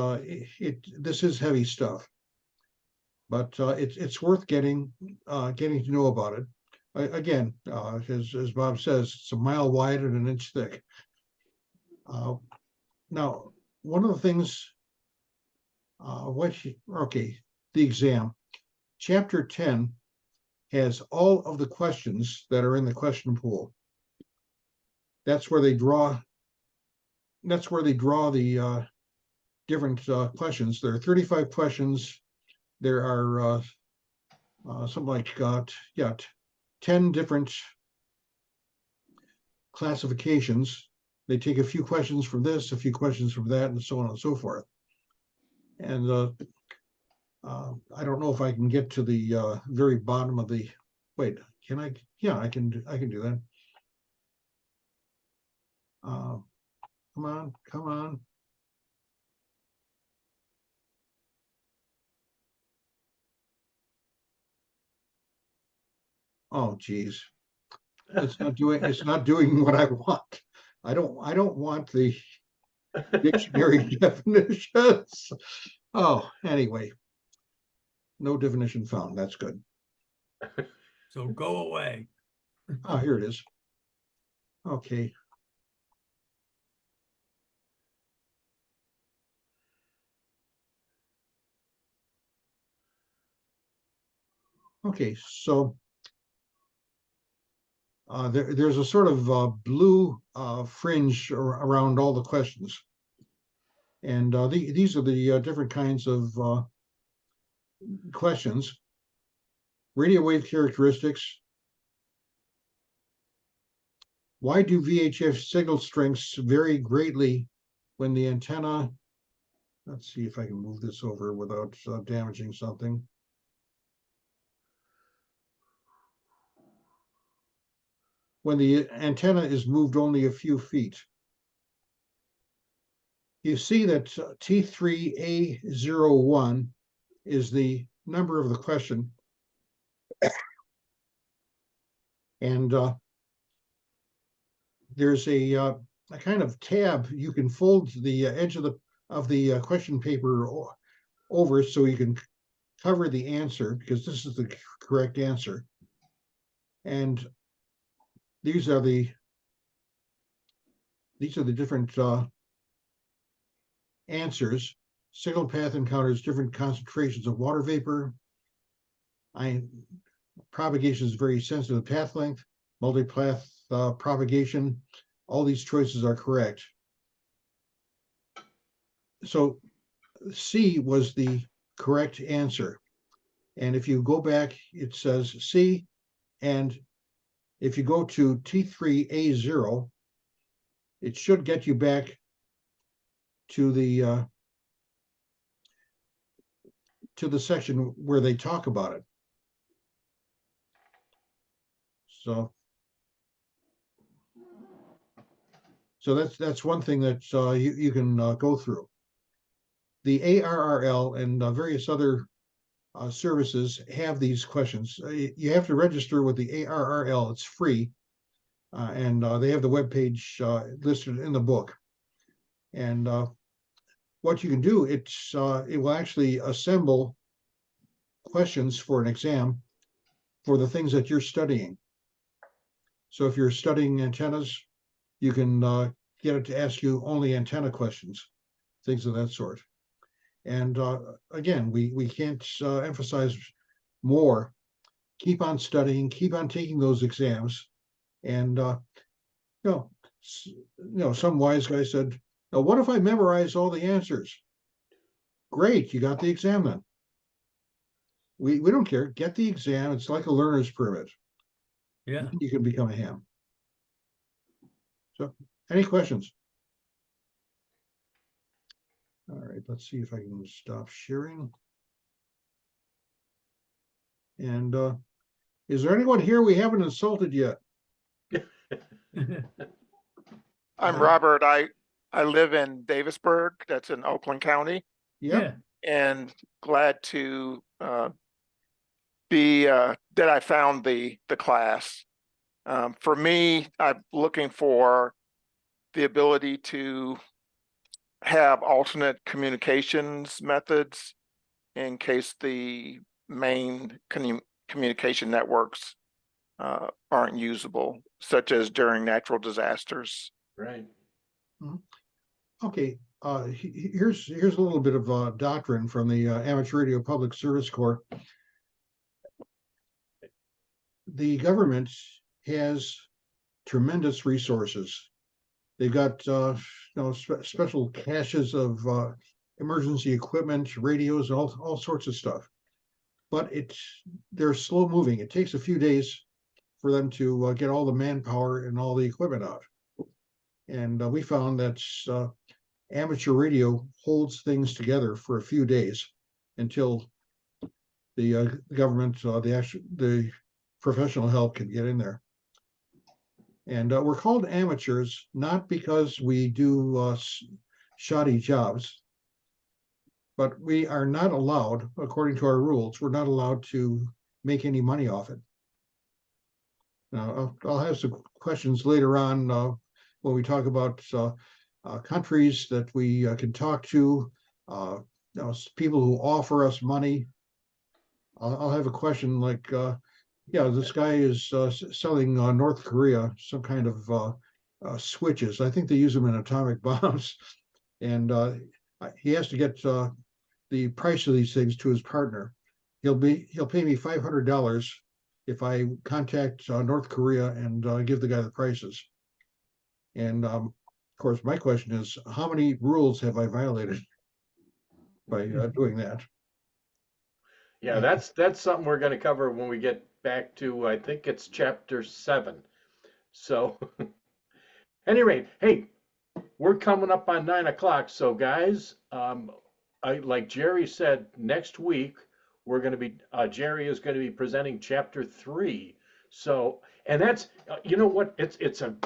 B: this is heavy stuff, but it's worth getting to know about it. Again, as Bob says, it's a mile wide and an inch thick. Now, one of the things, the exam, chapter 10 has all of the questions that are in the question pool. That's where they draw the different questions. There are 35 questions. There are something like 10 different classifications. They take a few questions from this, a few questions from that, and so on and so forth. And I don't know if I can get to the very bottom of the. Wait, can I? Yeah, I can do that. Come on. Oh, geez. It's not doing what I want. I don't want the dictionary definitions. Oh, anyway. No definition found. That's good.
C: So go away.
B: Oh, here it is. Okay. Okay, so there's a sort of blue fringe around all the questions. And these are the different kinds of questions. Radio wave characteristics. Why do VHF signal strengths vary greatly when the antenna, let's see if I can move this over without damaging something. When the antenna is moved only a few feet. You see that T3A01 is the number of the question. And there's a kind of tab you can fold the edge of the question paper over so you can cover the answer, because this is the correct answer. And these are the different answers. Signal path encounters different concentrations of water vapor. Propagation is very sensitive to path length. Multipath propagation. All these choices are correct. So C was the correct answer. And if you go back, it says C. And if you go to T3A0, it should get you back to the section where they talk about it. So that's one thing that you can go through. The ARRL and various other services have these questions. You have to register with the ARRL. It's free, and they have the webpage listed in the book. And what you can do, it will actually assemble questions for an exam for the things that you're studying. So if you're studying antennas, you can get it to ask you only antenna questions, things of that sort. And again, we can't emphasize more. Keep on studying, keep on taking those exams. And some wise guy said, "Now, what if I memorize all the answers?" Great, you got the exam then. We don't care. Get the exam. It's like a learner's permit.
C: Yeah.
B: You can become a ham. So, any questions? All right, let's see if I can stop sharing. And is there anyone here we haven't insulted yet?
K: I'm Robert. I live in Davisburg. That's in Oakland County,
B: Yeah.
K: and glad to be that I found the class. For me, I'm looking for the ability to have alternate communications methods in case the main communication networks aren't usable, such as during natural disasters.
A: Right.
B: Okay. Here's a little bit of doctrine from the Amateur Radio Public Service Corps. The government has tremendous resources. They've got special caches of emergency equipment, radios, all sorts of stuff. But they're slow moving. It takes a few days for them to get all the manpower and all the equipment out. And we found that amateur radio holds things together for a few days until the government, the professional help can get in there. And we're called amateurs not because we do shoddy jobs, but we are not allowed, according to our rules, we're not allowed to make any money off it. Now, I'll have some questions later on when we talk about countries that we can talk to, people who offer us money. I'll have a question like, this guy is selling North Korea some kind of switches. I think they use them in atomic bombs. And he has to get the price of these things to his partner. He'll pay me $500 if I contact North Korea and give the guy the prices. And of course, my question is, how many rules have I violated by doing that?
A: Yeah, that's something we're going to cover when we get back to, I think it's chapter 7. So, any rate, hey, we're coming up on 9 o'clock. So, guys, like Jerry said, next week we're going to be Jerry is going to be presenting chapter 3. So, and that's you know what, it's a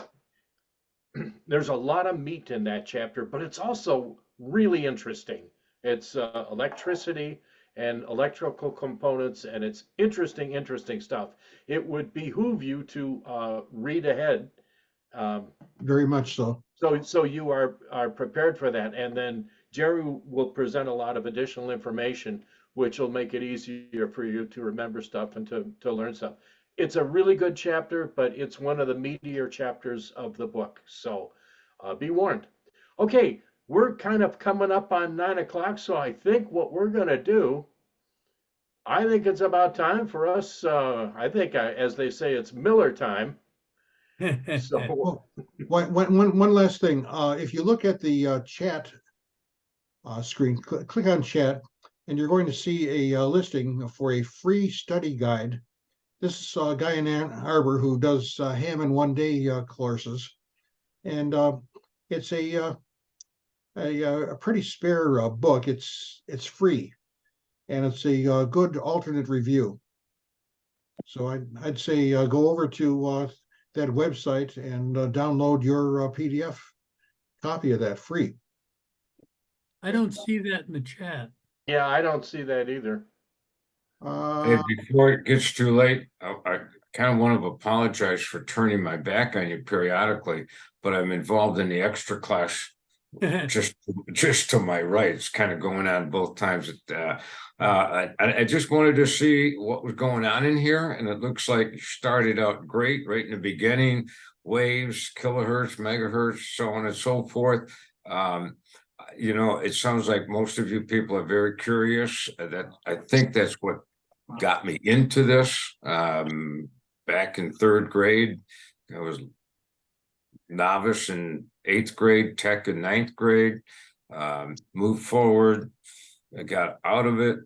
A: there's a lot of meat in that chapter, but it's also really interesting. It's electricity and electrical components, and it's interesting stuff. It would behoove you to read ahead.
B: Very much so.
A: So you are prepared for that, and then Jerry will present a lot of additional information, which will make it easier for you to remember stuff and to learn stuff. It's a really good chapter, but it's one of the meatier chapters of the book. So be warned. Okay, we're kind of coming up on 9 o'clock, so I think what we're going to do, I think it's about time for us. I think, as they say, it's Miller time. So,
B: one last thing. If you look at the chat screen, click on chat, and you're going to see a listing for a free study guide. This is a guy in Ann Arbor who does ham in 1 day courses, and it's a pretty spare book. It's free, and it's a good alternate review. So I'd say go over to that website and download your PDF copy of that free.
C: I don't see that in the chat.
A: yeah, I don't see that either.
G: Hey, before it gets too late, I kind of want to apologize for turning my back on you periodically, but I'm involved in the extra class just to my right. It's kind of going on both times. I just wanted to see what was going on in here, and it looks like you started out great right in the beginning. Waves, kilohertz, megahertz, so on and so forth. It sounds like most of you people are very curious. That I think that's what got me into this. Back in third grade, I was novice in 8th grade, tech in 9th grade. Moved forward. I got out of it,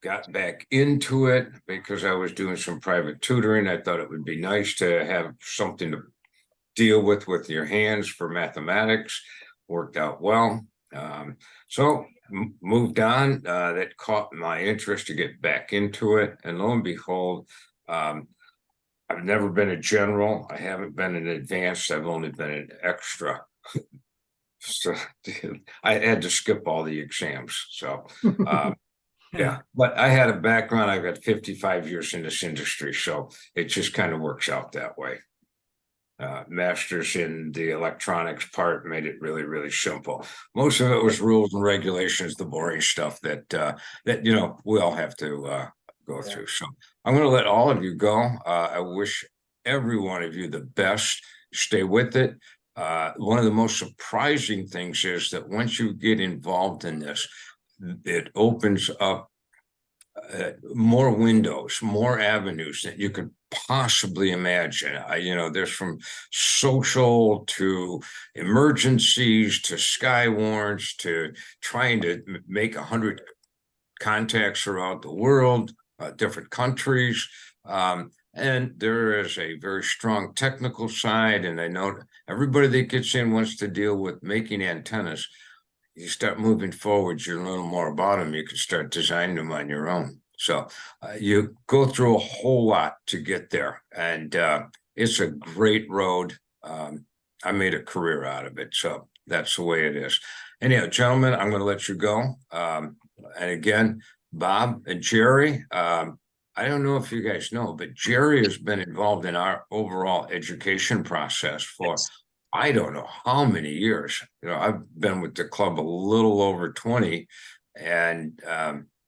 G: got back into it because I was doing some private tutoring. I thought it would be nice to have something to deal with your hands for mathematics. Worked out well. So moved on. That caught my interest to get back into it. And lo and behold, I've never been a general. I haven't been an advanced. I've only been an extra. So I had to skip all the exams. So yeah, but I had a background. I've got 55 years in this industry, so it just kind of works out that way. Masters in the electronics part made it really, really simple. Most of it was rules and regulations, the boring stuff that we all have to go through. So I'm going to let all of you go. I wish every one of you the best. Stay with it. One of the most surprising things is that once you get involved in this, it opens up more windows, more avenues that you could possibly imagine. There's from social to emergencies to sky warrants to trying to make 100 contacts throughout the world, different countries. And there is a very strong technical side. And I know everybody that gets in wants to deal with making antennas. You start moving forward, you learn a little more about them. You can start designing them on your own. So you go through a whole lot to get there. And it's a great road. I made a career out of it. So that's the way it is. Anyhow, gentlemen, I'm going to let you go. And again, Bob and Jerry, I don't know if you guys know, but Jerry has been involved in our overall education process for I don't know how many years. I've been with the club a little over 20, and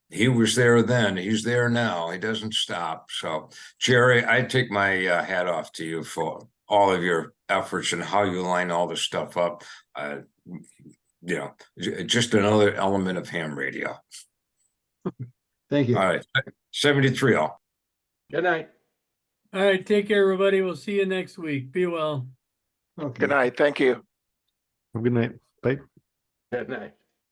G: he was there then. He's there now. He doesn't stop. So, Jerry, I take my hat off to you for all of your efforts and how you line all this stuff up. Just another element of ham radio.
B: Thank you.
G: All right. 73 all.
A: Good night.
C: All right, take care, everybody. We'll see you next week. Be well.
B: Okay.
K: Good night. Thank you.
I: Have a good night. Bye.
A: Good night.